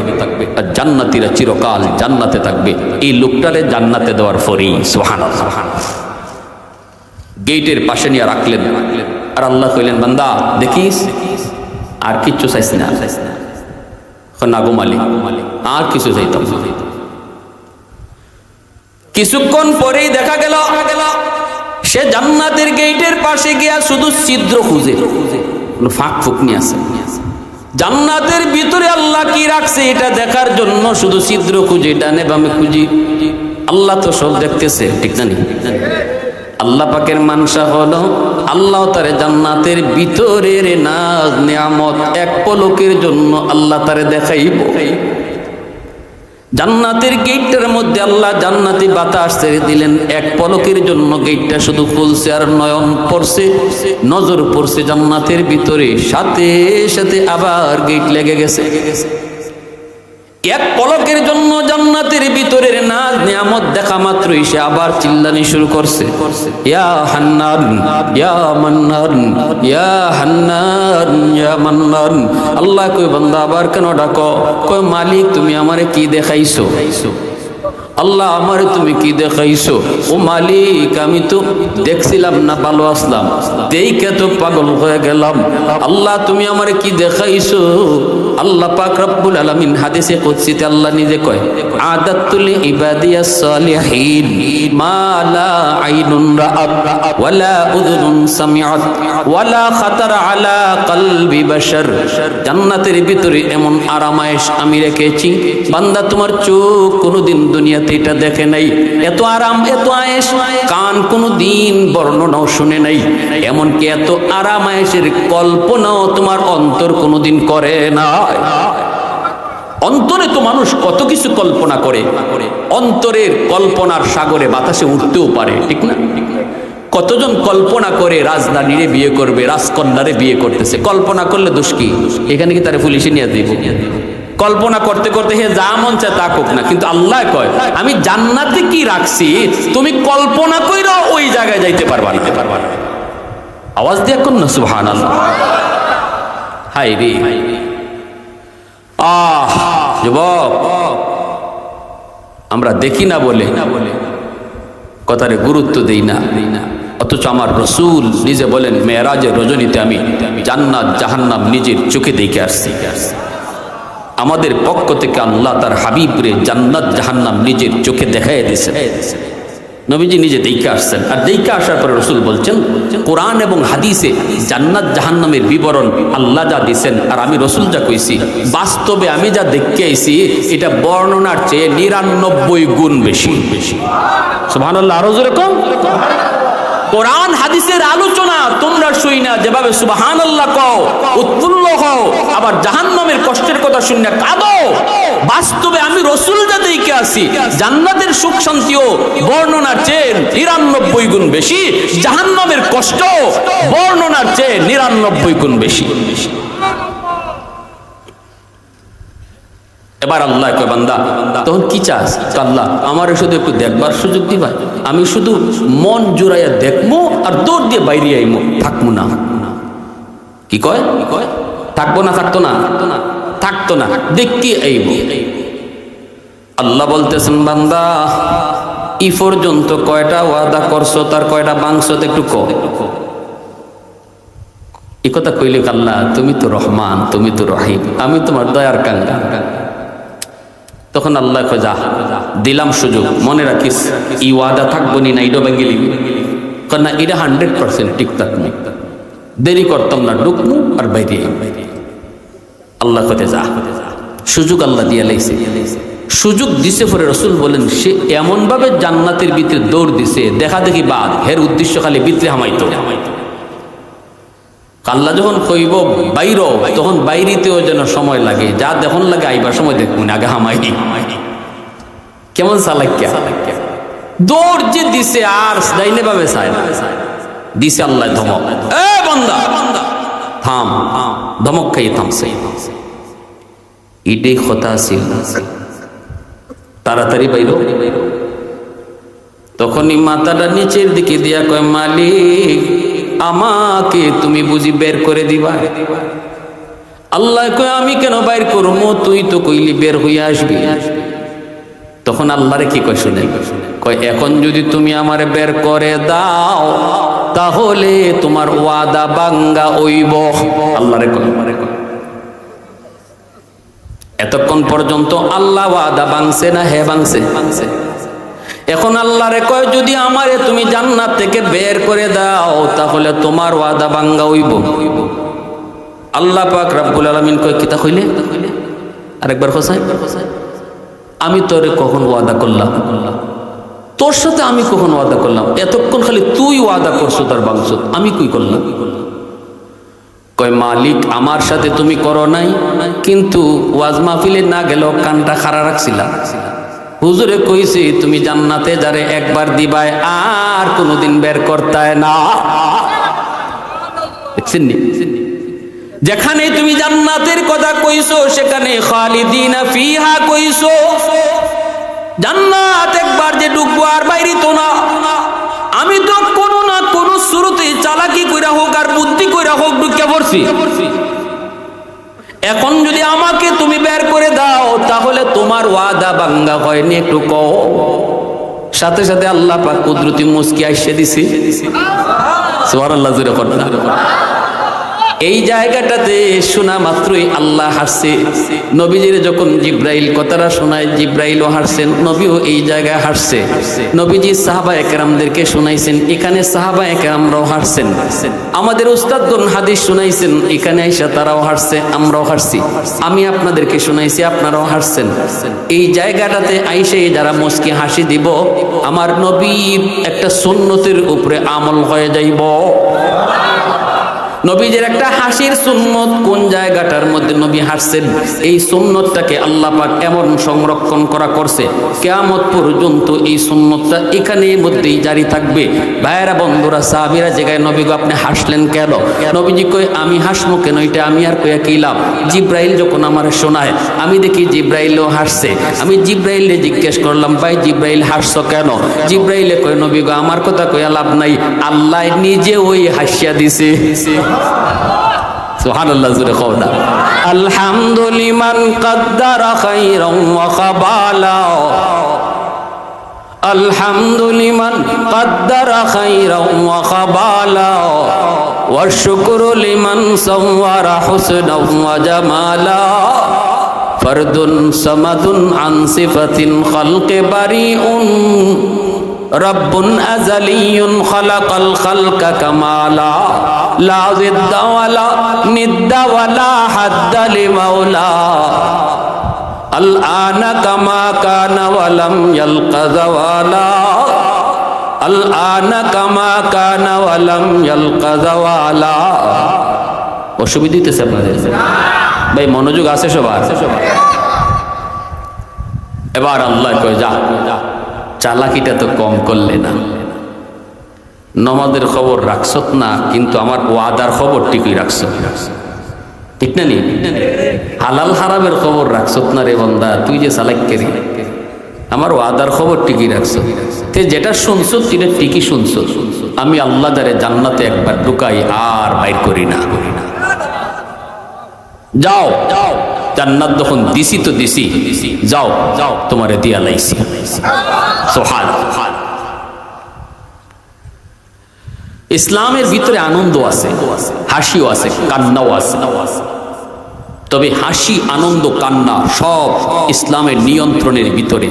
আর জান্নাতীরা চিরকাল জান্নাতে থাকবে। এই লোকটারে জান্নাতে দেওয়ার পরেই সুবহানাল্লাহ গেটের পাশে নিয়ে রাখলেন। আর আল্লাহ কইলেন, বান্দা দেখিস আর কিচ্ছু চাইস না? না গো মালিক, আর কিছু চাইতাম। কিছুক্ষণ পরেই দেখা গেল সে জান্নাতের গেটের পাশে গিয়া শুধু ছিদ্র খুঁজে, ফাঁক ফুকনি আছে। জান্নাতের ভিতরে আল্লাহ কি রাখছে এটা দেখার জন্য শুধু ছিদ্র খুঁজে, ডানে বামে খুঁজি। আল্লাহ তো সব দেখতেছে, ঠিক না? আল্লাহ পাকের মানসা হলো আল্লাহ তারে জান্নাতের ভিতরের নাজ নিয়ামত এক পলকের জন্য আল্লাহ তারে দেখাইব। জান্নাতের গেটটার মধ্যে আল্লাহ জান্নাতি বাতাস ছেড়ে দিলেন, এক পলকের জন্য গেটটা শুধু খুলছে, আর নয়ন পড়ছে, নজর পড়ছে জান্নাতের ভিতরে, সাথে সাথে আবার গেট লেগে গেছে। এক পলকের জন্য জান্নাতের ভিতরের নাজ নিয়ামত দেখা মাত্রই সে আবার চিল্লানি শুরু করছে, ইয়া হান্নান ইয়া মান্নান, ইয়া হান্নান ইয়া মান্নান। আল্লাহ কই, বান্দা আবার কেন ডাকো? কই, মালিক তুমি আমারে কি দেখাইছো? আল্লাহ আমারে তুমি কি দেখাইছো? ও মালিক আমি তো দেখছিলাম না, ভালো আসলাম, দেখে তো পাগল হয়ে গেলাম। আল্লাহ তুমি আমারে কি দেখাইছো? আল্লাহ পাক রব্বুল আলামিন হাদিসে কুদসিতে আল্লাহ নিজে কয়, আদাতুল ইবাদিয়াস সালিহিন মা লা আইনুন রাআত ওয়ালা উযুনুন সামিআত ওয়ালা খাতারা আলা কলবি বাশার। জান্নাতের ভিতরে এমন আরামায়েশ আমি রেখেছি, বান্দা তোমার চোখ কোনোদিন দুনিয়াতে এটা দেখে নাই। এত আরাম, এত আয়েশ কান কোনোদিন বর্ণনাও শুনে নাই। এমনকি এত আরামায়েশের কল্পনাও তোমার অন্তর কোনোদিন করে না। অন্তরে তো মানুষ কত কিছু কল্পনা করে, অন্তরের কল্পনার সাগরে বাতাসে উঠতেও পারে, ঠিক না? কতজন কল্পনা করে রাজধানীরে বিয়ে করবে, রাজকন্যারে বিয়ে করতেছে। কল্পনা করলে দোষ কি? এখানে কি তারা পুলিশে নিয়ে দিব? কল্পনা করতে করতে হে যা মন চায় তা হোক না, কিন্তু আল্লাহ কয় আমি জান্নাতে কি রাখছি তুমি কল্পনা কইরা ওই জায়গায় যাইতে পারবা। আওয়াজ দিয়ে কোন না সুবহানাল্লাহ। হাই রে, যুবক, আমরা দেখি না বলে কথারে গুরুত্ব দেই না, অথচ আমার রসুল নিজে বলেন মেরাজের রজনীতে আমি জান্নাত জাহান্নাম নিজের চোখে দেখে আসছি। আমাদের পক্ষ থেকে আল্লাহ তার হাবিবরে জান্নাত জাহান্নাম নিজের চোখে দেখাই দিয়েছে। নবীজি নিজে দেখে আসছেন, আর দেখে আসার পরে রসুল বলছেন কোরআন এবং হাদিসে জান্নাত জাহান্নামের বিবরণ আল্লাহ যা দিয়েছেন আর আমি রসুল যা কইছি, বাস্তবে আমি যা দেখতে আইছি এটা বর্ণনার চেয়ে 99 গুণ বেশি। সুবহানাল্লাহ, আরো জোরে কম। কোরআন হাদিসের আলোচনা তোমরা শুই না, যেভাবে সুবহানাল্লাহ কও, উৎফুল্ল হও, আবার জাহান্নামের কষ্টের কথা শুনে কাঁদো। বাস্তবে আমি রসুল যা দেখে আসি জান্নাতের সুখ শান্তিও বর্ণনার চেয়ে 99 গুণ বেশি, জাহান্নামের কষ্ট বর্ণনার চেয়ে 99 গুণ বেশি। এবার আল্লাহ কয় বান্দা তখন কি চাস? আল্লাহ আমার শুধু একটু দেখবার সুযোগ দিবা, আমি শুধু মন জুড়াইয়া দেখবো আর দৌড় দিয়ে বাইরে আইমো, থাকবো না। কি কয়? থাকবো না? থাকতো না, থাকতো না, দেখতে আইব। আল্লাহ বলতেছেন বান্দা ই পর্যন্ত কয়টা ওয়াদা করছো, তার কয়টা বাংশ একটু কও। এই কথা কইলে আল্লাহ তুমি তো রহমান, তুমি তো রহিম, আমি তোমার দয়ার কাঙ্গা। তখন আল্লাহ যা দিলাম সুযোগ, মনে রাখিস ই ওয়াদা থাকবো নি না, ইডো বেঙ্গেলি না, এটা 100% ঠিক থাকবো, দেরি করতাম না, ঢুকবো আর বাইরে। আল্লাহ কতে যা সুযোগ আল্লাহ দিয়ে লাইছে। সুযোগ দিছে পরে রসুল বলেন সে এমন ভাবে জান্নাতের ভিতরে দৌড় দিছে, দেখা দেখি বাদ, হের উদ্দেশ্য খালি ভিতরে হামাইতো। আল্লাহ যখন কইব বাইর, তখন বাইরিতেও যেন সময় লাগে, যা দেখুন লাগে আইবার সময় দেখুন আগে হামাই। কেমন চালাক্যা দৌড় যে দিছে, আর দাইনে ভাবে চায় না, দিছে আল্লাহ ধমক, এ বান্দা থাম, ধমক খাই থামছে। এটাই কথা ছিল, তাড়াতাড়ি বাইর। তখনই মাথাটা নিচের দিকে দিয়া কয় মালিক আমাকে তুমি বুঝি বের করে দিবা? আল্লাহ কয় আমি কেন বাইর করবো, তুই তো কইলি বের হইয়া আসবি। তখন আল্লাহরে কি কয় শুনে, কয় এখন যদি তুমি আমারে বের করে দাও তাহলে তোমার ওয়াদা বাঙ্গা হইব। আল্লাহরে কয়, এতক্ষণ পর্যন্ত আল্লাহ ওয়াদা ভাঙছে না হে ভাঙছে? এখন আল্লাহরে কয় যদি আমারে তুমি জান্নাত থেকে বের করে দাও তাহলে তোমার ওয়াদা ভাঙ্গা হইব। আল্লাহ পাক রব্বুল আলামিন কয় কিতা কইলে? আরেকবার খোসাই, আমি তোরে কখন ওয়াদা করলাম? তোর সাথে আমি কখন ওয়াদা করলাম? এতক্ষণ খালি তুই ওয়াদা করছো তার ভাঙছ, আমি কই করলাম? কয় মালিক আমার সাথে তুমি করো নাই, কিন্তু ওয়াজ মাহফিলে না গেলেও কানটা খাড়া রাখছিলাম। হুজুরে কইছি তুমি জান্নাতে যারে একবার দিবাই আর কোনোদিন বের করতায় না। যেখানে তুমি জান্নাতের কথা কইছো সেখানে খালিদিনা ফিহা কইছো, জান্নাত একবার যে ঢুকবো আর বাইরে তো না। আমি তো কোনো না কোনো শুরুতে চালাকি কইরা হোক আর বুদ্ধি কইরা হোক ঢুকে পড়ছি। এখন যদি আমাকে তুমি বের করে দাও তাহলে তোমার ওয়াদা ভাঙ্গা হয়নি, একটু কও। সাথে সাথে আল্লাহ পাক কুদরতি মুস্কি আইসে দিছি। সুবহানাল্লাহ, জোরে পড়ো না। এই জায়গাটাতে শোনা মাত্রই আল্লাহ হাসছে। নবীজির যখন জিব্রাইল কথাটা শোনায়, জিব্রাইলও হাসছেন, নবীও এই জায়গায় হাসছে। নবীজি সাহাবায়ে কেরামদেরকে শোনাইছেন, এখানে সাহাবায়ে কেরামরাও হাসছেন। আমাদের উস্তাদগণ হাদিস শোনাইছেন, এখানে আইসা তারাও হাসছে, আমরাও হাসছি। আমি আপনাদেরকে শোনাইছি, আপনারাও হাসছেন। এই জায়গাটাতে আইসে যারা মুস্কি হাসি দিব, আমার নবীর একটা সুন্নতের উপরে আমল হয়ে যাইব। নবীজির একটা হাসির সুন্নত কোন জায়গাটার মধ্যে নবী হাসছেন, এই সুন্নতটাকে আল্লাহ পাক এমন সংরক্ষণ করা করছে কিয়ামত পর্যন্ত এই সুন্নতটা এখানের মধ্যেই জারি থাকবে। ভাইয়েরা বন্ধুরা সাহাবীরা জায়গায় নবী গো আপনি হাসলেন কেন? নবীজি কই আমি হাসমু কেন, এটা আমি আর কইয়া কি লাভ? জিব্রাইল যখন আমার শোনায় আমি দেখি জিব্রাইলও হাসছে। আমি জিব্রাইলে জিজ্ঞেস করলাম ভাই জিব্রাইল হাসছো কেন? জিব্রাইলে কই নবী গো আমার কথা কইয়া লাভ নাই, আল্লাহ নিজে ওই হাসিয়া দিছে। সুবহানাল্লাহ, জোরে কও না। আলহামদুলিমান কদ্দারা খাইরান ওয়া খাবালা, আলহামদুলিমান কদ্দারা খাইরান ওয়া খাবালা, ওয়া শুকরু লিমান সাওয়ারা হুসনান ওয়া জামালা, ফরদুন সামাদুন আন সিফাতিন খালকি বারিউন, রব্বুন আযালিয়ুন খালাকাল খালকা কামালা, লা জিদ্দা ওয়ালা নিদ্দা ওয়ালা হাদ্দা লিমাওলা, আল আনা কামা কানা ওয়ালাম ইয়ালকা যাওয়ালা, আল আনা কামা কানা ওয়ালাম ইয়ালকা যাওয়ালা। অসুবিধা হইতেছে আপনাদের ভাই? মনোযোগ আছে সবার? এবার আল্লাহ কয় যা, চালাকিটা তো কম করলে না, নমাজের খবর রাখছত না, কিন্তু আমার ওয়াদার খবর ঠিকই রাখছ, ঠিক না নি? হালাল হারামের খবর রাখছত না রে বান্দা, তুই যে চালাক্যেরি, আমার ওয়াদার খবর ঠিকই রাখছ। তে যেটা শুনছ সেটা ঠিকই শুনছ, আমি আল্লাহ দ্বারে জান্নাতে একবার ঢুকাই আর বাইর করি না। যাও জান্নাত যখন দিছি তো দিছি, যাও যাও তোমারে দিয়া লাইছি। সুবহানাল্লাহ। ইসলামের ভিতরে আনন্দ আছে, হাসিও আছে, কান্নাও আছে, তবে হাসি, আনন্দ, কান্না সব ইসলামের নিয়ন্ত্রণের ভিতরে।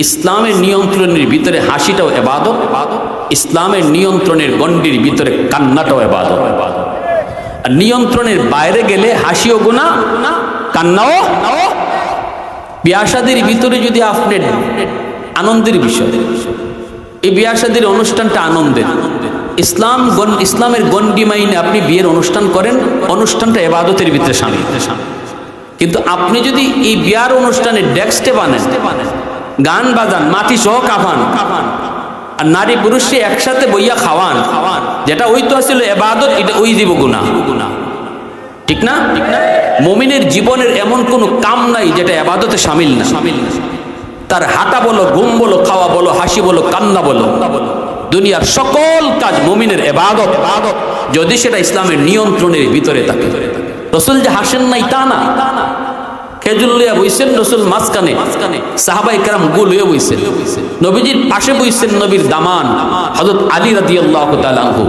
ইসলামের নিয়ন্ত্রণের ভিতরে হাসিটাও ইবাদত, ইসলামের নিয়ন্ত্রণের গণ্ডির ভিতরে কান্নাটাও ইবাদত। আর নিয়ন্ত্রণের বাইরে গেলে হাসিও গুনাহ, কান্নাও। বিয়া শাদীর ভিতরে যদি আপনি আনন্দের বিষয়, এই বিয়া শাদীর অনুষ্ঠানটা আনন্দের, ইসলামের গণ্ডি মাইনে আপনি বিয়ের অনুষ্ঠান করেন, অনুষ্ঠানটা ইবাদতের ভিতরে শামিল। কিন্তু আপনি যদি এই বিয়ার অনুষ্ঠানে ডেস্কে বানান, গান বাজান, মাটি সহ কাফান, আর নারী পুরুষকে একসাথে বইয়া খাওয়ান, যেটা ওই তো ছিল ইবাদত, এটা ওই দিব গুনাহ, ঠিক না? মুমিনের জীবনের এমন কোনো কাম নাই যেটা ইবাদতে শামিল না। তার হাঁটা বলো, ঘুম বলো, খাওয়া বলো, হাসি বলো, কান্না বলো, দুনিয়ার সকল কাজ মুমিনের ইবাদত, যদি সেটা ইসলামের নিয়ন্ত্রণের ভিতরে থাকে। রাসূল যে হাসেন নাই তা না, খেজুর লইয়া বইছেন রাসূল মাঝখানে, সাহাবায়ে কেরাম গোল হয়ে বইছেন, নবীজির পাশে বইছেন নবীর দামান হযরত আলী রাদিয়াল্লাহু তাআলা আনহু।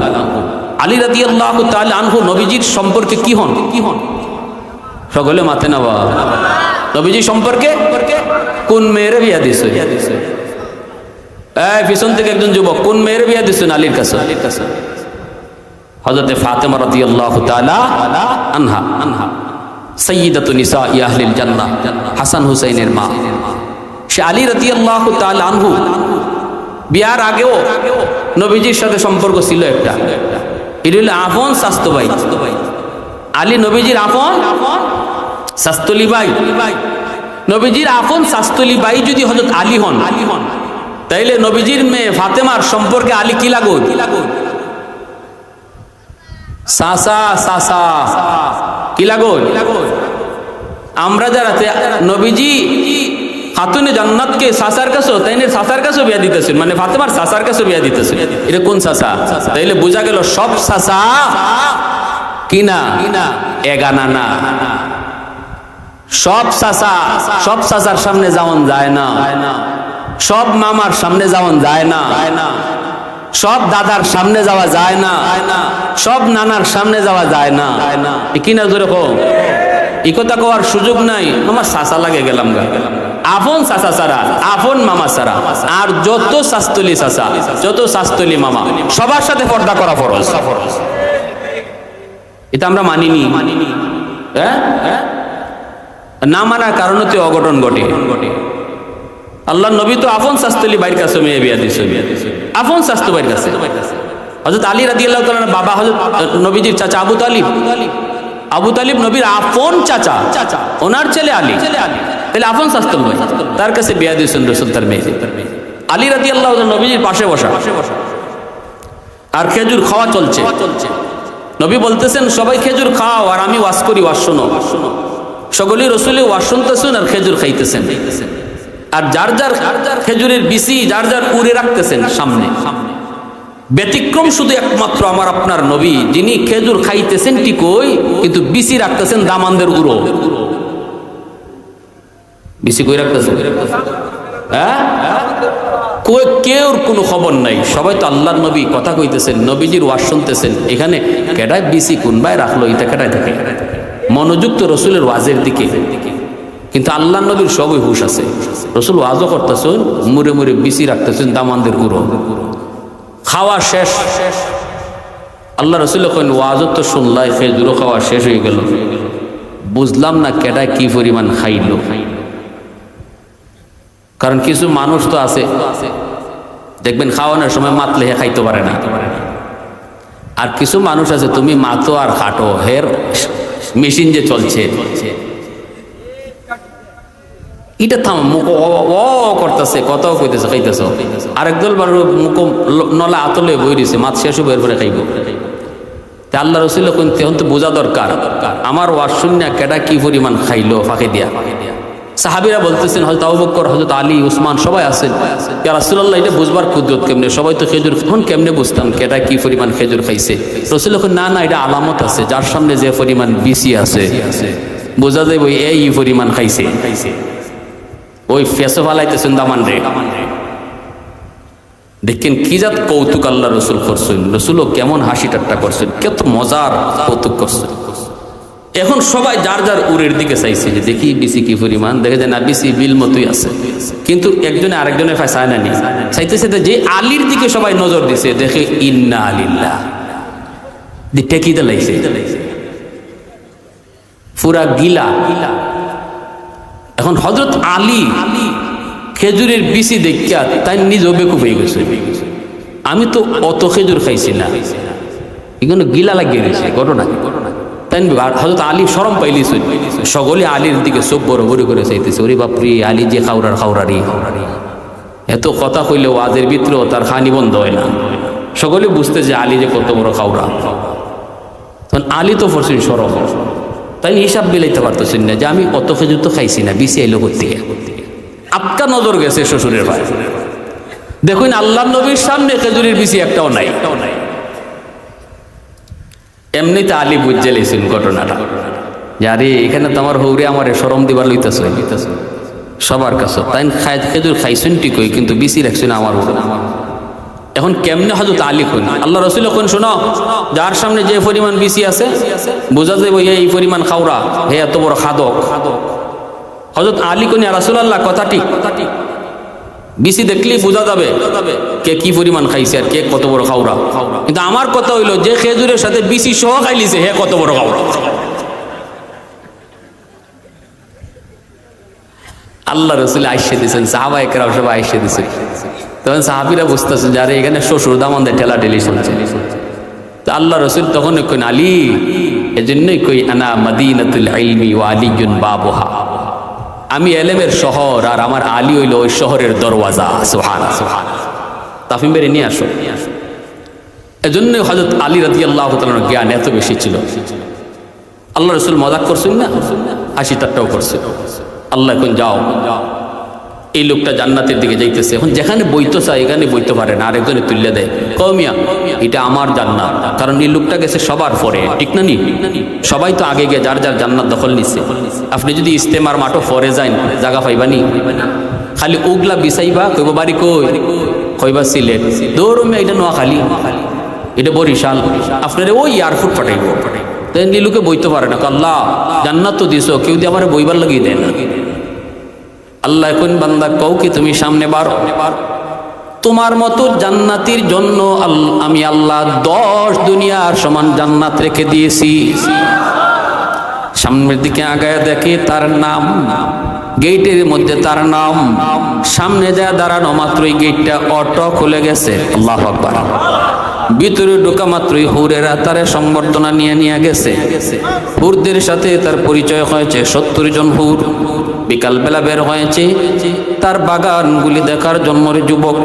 আলী রাদিয়াল্লাহু তাআলা আনহু নবীজির সম্পর্কে কি হন? সকলে মাথে নাবা। নবীজি সম্পর্কে কোন মেয়ের বিয়া দিছে? এই পিছন থেকে একজন যুবক, কোন মেয়ের বিয়া দিছেন আলীর কাছে? হযরতে ফাতেমা রাদিয়াল্লাহু তাআলা আনহা, সাইয়্যিদাতু নিসাই আহলিল জান্নাহ, হাসান হুসাইনের মা। সে আলী রাদিয়াল্লাহু তাআলা আনহু বিয়ার আগেও নবীজির সাথে সম্পর্ক ছিল একটা, এটা হলো আপন স্বাস্থ্য ভাই। আলী নবীজির আপন শাস্তলি ভাই। নবীজির আপন শাস্তলি ভাই যদি হযরত আলী হন, তাইলে নবীজির মেয়ে ফাতেমার সম্পর্কে আলী কি লাগুন? সাসা সাসা কি লাগুন? আমরা যারা নবীজি খাতুনে জান্নাতকে সাসার কাছে, তাইলে সাসার কাছে বিয়া দিতেছেন, মানে ফাতেমার সাসার কাছে বিয়া দিতেছেন, এটা কোন সাসা? তাইলে বোঝা গেল সব সাসা কি না, এগানা না। সব সাসার সামনে যাওয়ান যায় না, সব মামার সামনে যাওয়ান যায় না, সব দাদার সামনে যাওয়া যায় না, সব নানার সামনে যাওয়া যায় না, কি না? জোরে কও। এই কথা কওয়ার সুযোগ নাই, আমার সাসা লাগে গেলাম গা। আপন সাসা ছাড়া, আপন মামা ছাড়া, আর যত শাস্তলি সাসা, যত শাস্তলি মামা, সবার সাথে পর্দা করা ফরজ। এটা আমরা মানিনি। না মানার কারণে তো অঘটন ঘটে। আল্লাহ নবী তো আপন শাস্তলি বাইর কাছে মেয়ে বিয়া দিছে, আপন শাস্ত্র বাইর কাছে। হযরত আলী রাদিয়াল্লাহু তাআলা বাবা হযরত নবীজির চাচা আবু তালিব, আবু তালিব নবীর আপন চাচা, ওনার ছেলে আলী, তাহলে আপন শাস্ত্র ভাই, তার কাছে বিয়া দিয়েছেন রাসূল তার মেয়ে। আলী রাদিয়াল্লাহু তাআলা নবীজির পাশে বসা, আর খেজুর খাওয়া চলছে। নবী বলতেছেন সবাই খেজুর খাও, আর আমি ওয়াজ করি, ওয়াজ শোনো। সকলেই রাসূলের ওয়াজ শুনতেছেন আর খেজুর খাইতেছেন, আর যার যার খেজুরের বিচি যার যার উড়ে রাখতেছেন সামনে। ব্যতিক্রম শুধু একমাত্র আমার আপনার নবী, যিনি খেজুর খাইতেছেন ঠিকই কিন্তু বিসি রাখতেছেন দামানদের উড়ো। বিসি কই রাখতেছেন? হ্যাঁ, কেউ কোনো খবর নাই, সবাই তো আল্লাহর নবী কথা কইতেছেন, নবীজির ওয়াজ শুনতেছেন। এখানে কেডায় বিসি কোনবাই রাখলো, এটা কেডায় থাকে? মনোযুক্ত রসুলের ওয়াজের দিকে, কিন্তু আল্লাহ নবীর সবই হুশ আছে। রসুল ওয়াজও করতেছেন, মুড়ে মুড়ে বিসি রাখতেছেন দামানদের উড়ো। খাওয়া শেষ, আল্লাহ রসুল ওয়াজও তো শুনলাই, খেজুরও খাওয়া শেষ হয়ে গেল, বুঝলাম না কেডায় কি পরিমাণ খাইল। কারণ কিছু মানুষ তো আছে দেখবেন খাওয়ানোর সময় মাতলে হে খাইতে পারে না, আর কিছু মানুষ আছে তুমি মাতো আর খাটো, হের মেশিন যে চলছে এটা থাম, মুখ ও করতেছে, কথাও কইতেছে, খাইতেছ। আরেকদল মুখ নলা আতলে বই দিছে, মাত শেষ বইয়ের পরে খাইব। তা আল্লাহ রসুল তখন তো বোঝা দরকার আমার ওয়াজ শুনে কেডা কি পরিমাণ খাইলো ফাঁকে দিয়া। সাহাবীরা বলতেছেন, হযরত আবু বকর, হযরত আলী, উসমান সবাই আছেন, ইয়া রাসূলুল্লাহ এটা বুঝবার কুদরত কেমনে? সবাই তো খেজুর, তখন কেমনে বুঝতাম কেডা কি পরিমাণ খেজুর খাইছে? রাসূল না না, এটা আলামত আছে, যার সামনে যে পরিমাণ বিসি আছে বোঝা যায় ওই এই পরিমাণ খাইছে। ওই ফেসো ফালাইতেছেন দামান রে। দেখেন কি জাত কৌতুক আল্লাহ রসুল করছেন, রসুলও কেমন হাসি ঠাট্টা করছেন, কত মজার কৌতুক করছেন। এখন সবাই যার যার উরের দিকে চাইছে যে দেখি বিসি কি পরিমাণ, দেখে যায় না বিসি বিল মতোই আছে, কিন্তু একজনে আরেকজনের ফায় চায় না নি, চাইতেছে যে আলীর দিকে সবাই নজর দিছে, দেখে ইন্না আলিল্লাহ টেকি দিলাইছে পুরা গিলা। এখন হযরত আলী খেজুরের বিসি দেখিয়া তাই নিজেও বেকুব হয়ে গেছে, আমি তো অত খেজুর খাইছি না, এখানে গিলা লাগিয়ে দিয়েছে ঘটনা। তাই হযরত আলী শরম পাইলিস, সকলে আলীর দিকে চোখ বড় বড় করে চাইতেছে, ওরে বাপরে আলী যে খাওরার খাওরারি, এত কথা কইলে ওয়াজের ভিতরেও তার খানি বন্ধ হয় না, সকলে বুঝতে যে আলী যে কত বড় খাওরা। তখন আলী তো পড়ছেন শরম, তাই হিসাব মিলাইতে পারতেছেন না যে আমি অত খেজুর তো খাইছি না, বিসি আইলো করতে আপকা নজর গেছে শ্বশুরের ভাই। দেখুন আল্লাহ নবীর সামনে খেজুরের বিসি একটাও নাই। এমনিতে আলী বুঝে লেছেন ঘটনাটা, যে আরে এখানে তো আমার হৌরে আমার শরম দিবার লইতেছ সবার কাছে, তাই খেজুর খাইছেন ঠিকই কিন্তু বিসি রাখছেন আমার উপরে। এখন কেমনে হযরত আলী কইন, আল্লাহ রসুল কইন শোনো, যার সামনে যে পরিমাণ বিসি আছে বোঝা যায় এই পরিমাণ খাওরা, হে এত বড় খাদক। হযরত আলী কইন ইয়া রাসূলুল্লাহ কথা ঠিক, বিসি দেখলেই বোঝা যাবে কে কি পরিমাণ খাইছে আর কে কত বড় খাওরা, কিন্তু আমার কথা হইলো যে খেজুরের সাথে বিসি সহ খাইলিছে হে কত বড় খাওরা। আল্লাহ রসুল আইসে দিয়েছেন, সাহাবায়ে কেরাম সবাই আইসে দিয়েছেন। তখন সাহাবীরা বুঝতেছেন যারা এখানে শ্বশুর দামানদের ঠেলা ঠেলি শুনছে। তো আল্লাহ রসুল তখন কইন আলী, এজন্যই কই আনা মাদিনাতুল ইলমি ওয়া আলিয়ুন বাবুহা, আমি এলেমের শহর আর আমার আলী হইল ওই শহরের দরওয়াজা। সুবহানাল্লাহ, তাফিম বেরে নিয়ে আসো। এজন্য হযরত আলী রাদিয়াল্লাহু তাআলার জ্ঞান এত বেশি ছিল। আল্লাহ রসুল মজাক করছেন না, হাসি ঠাট্টাও করছে। আল্লাহ এখন যাও, এই লোকটা জান্নাতের দিকে যাইতেছে, এখন যেখানে বইতে চায় এখানে বইতে পারে না, আরেকজনে তুলে দেয়, কওমিয়া এটা আমার জান্নাত, কারণ এই লোকটা গেছে সবার পরে, ঠিক না নি? সবাই তো আগে গিয়ে যার যার জান্নাত দখল নিচ্ছে। আপনি যদি ইস্তেমার মাঠও পরে যান জায়গা পাইবানি, খালি উগলা বিছাইবা, কইব বাড়ি কই, কইবা সিলেট, দৌড়মে এটা নোয়াখালী, এটা বরিশাল, আপনার ওই এয়ারপোর্ট পাঠাইব। তাই লোকে বইতে পারে না, আল্লাহ জান্নাত তো দিছো, কেউ দিয়ে আমার বইবার লাগিয়ে দেয় না। আল্লাহ কোন বান্দা কও কি তুমি সামনে বারো, তোমার মতো জান্নাতির জন্য আমি আল্লাহ 10 দুনিয়ার সমান জান্নাত রেখে দিয়েছি। সামনের দিকে আগায় দেখে তার নাম, গেটের মধ্যে তার নাম, সামনে যায় দাঁড়ানো মাত্রই গেটটা অটো খুলে গেছে। আল্লাহু আকবার। ভিতরে ঢোকা মাত্রই হুরেরা তারে সংবর্ধনা নিয়ে গেছে। হুরদের সাথে তার পরিচয় হয়েছে, 70 জন হুর বিকালবেলা বের হয়েছে তার বাগানগুলি দেখার জন্য। যুবক,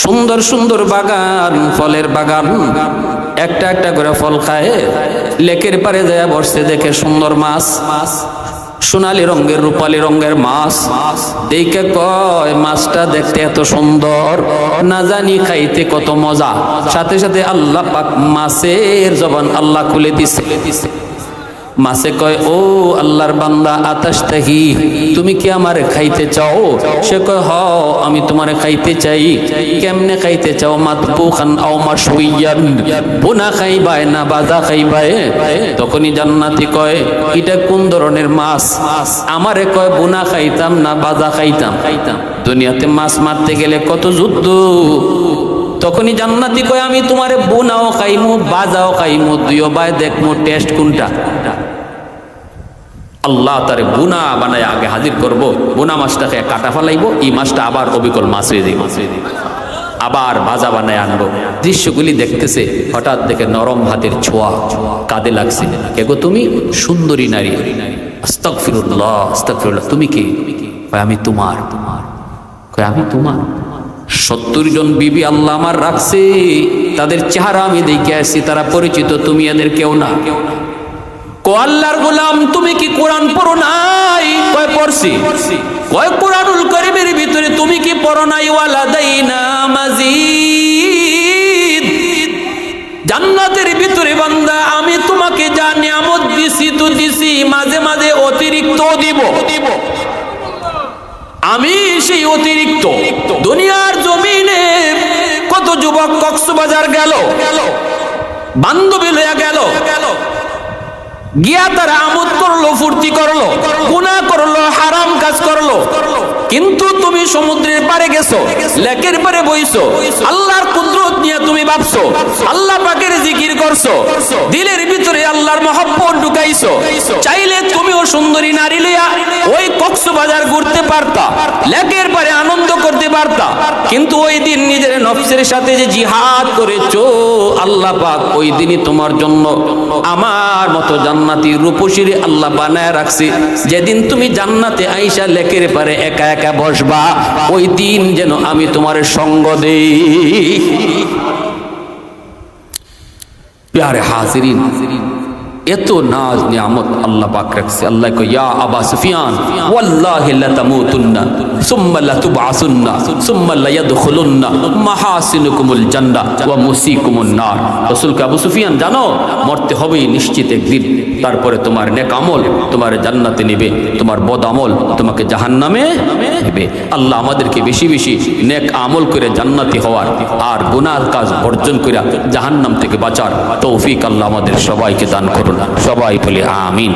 সুন্দর সুন্দর বাগান, ফলের বাগান, একটা একটা করে ফল খায়। লেকের পারে যায় বসছে, দেখে সুন্দর মাছ, সোনালী রঙের রূপালী রঙের মাছ দেখে কয় মাছটা দেখতে এত সুন্দর, না জানি খাইতে কত মজা। সাথে সাথে আল্লাহ পাক মাছের জবান আল্লাহ খুলে দিছে। মাছে কয়, ও আল্লাহর বান্দা, আতাশতাহি, তুমি কি আমারে খাইতে চাও? সে কয়, হ, আমি তোমারে খাইতে চাই। কেমনে খাইতে চাও? মাতবুখান আও মাশউইয়ান, বুনা খাইবাই না বাজা খাইবাই? তখনই জান্নাতি কয়, এটা কোন ধরনের মাছ? আমারে কয়, বুনা খাইতাম না বাজা খাইতাম। দুনিয়াতে মাছ মারতে গেলে কত যুদ্ধ। তখনই জান্নাতি কয়, আমি তোমারে বুনাও খাইমু বাজাও খাইমু, দুইও বাই দেখমু টেস্ট কোনটা। আল্লাহ তারে বুনা বানায় আগে হাজির করব, বুনা মাছটাকে কাটা ফেলাইব, এই মাছটা আবার অবিকল মাছ হয়ে দিব, আবার ভাজা বানায় আনবো। দৃশ্যগুলি দেখতেছে, হঠাৎ দেখে নরম হাতের ছোঁয়া কাঁধে লাগছে। কে গো তুমি? সুন্দরী নারী। আস্তাগফিরুল্লাহ আস্তাগফিরুল্লাহ। তুমি কে? আমি তোমার। আমি তোমার? 70 জন বিবি আল্লাহ আমার রাখছে, তাদের চেহারা আমি দেখে আসছি, তারা পরিচিত, তুমি এদের কেউ না। আল্লাহর গোলাম, তুমি কি কোরআন পড়ো নাই? কয় পড়ছি। কয় কোরআনুল কারীমের ভিতরে তুমি কি পড়ো নাই? ওয়ালাদাইনা মাজিদ, জান্নাতের ভিতরে বান্দা আমি তোমাকে যা নিয়ামত দিছি তো দিছি, মাঝে মাঝে অতিরিক্ত দিব। আমি সেই অতিরিক্ত দুনিয়ার জমিনে কত যুবক কক্সবাজার গেল, বান্ধবী লইয়া গেল, গিয়া তারা আমোদ করলো, ফুর্তি করলো, গুনাহ করলো, হারাম কাজ করলো। কিন্তু তুমি সমুদ্রের পারে গেছো, লেকের পারে বইছো, আল্লাহর কুদরত নিয়ে তুমি ভাবছো, আল্লাহ পাকের জিকির করছো, দিলের ভিতরে আল্লাহর মহব্বত ঢুকাইছো। চাইলে তুমিও সুন্দরী নারী লইয়া ওই কক্সবাজার ঘুরতে পারতা, লেকের পারে আনন্দ করতে পারতা। কিন্তু ওই দিন নিজের নফসের সাথে যে জিহাদ করেছো, আল্লাহ পাক ওই দিনই তোমার জন্য আমার মতো জান্নাতি রূপসীরে আল্লাহ বানায় রাখছে। যেদিন তুমি জান্নাতে আইসা লেকের পারে একা একা বসবা, ওই দিন যেন আমি তোমার সঙ্গ দেই। প্যারে হাজিরিন, এত নাজ নিয়ামত আল্লাহ পাক রাখছে। আল্লাহ কয়, ইয়া আবা সুফিয়ান, ওয়াল্লাহি লা তামুতুন্না সুম্মা লা তুবআসুন্না সুম্মা লা ইয়াদখুলুন্না মাহাসিনুকুমুল জান্নাহ ওয়া মুসিকুমুন নার। রাসূলকে, আবু সুফিয়ান, জানো মরতে হবেই নিশ্চিত একদিন, তারপরে তোমার নেক আমল তোমার জান্নাতে নেবে, তোমার বদ আমল তোমাকে জাহান্নামে নেবে। আল্লাহ আমাদেরকে বেশি বেশি নেক আমল করে জান্নাতি হওয়ার আর গুনাহ কাজ বর্জন করে জাহান্নাম থেকে বাঁচার তৌফিক আল্লাহ আমাদের সবাইকে দান করুন। সবাই বলে আমিন।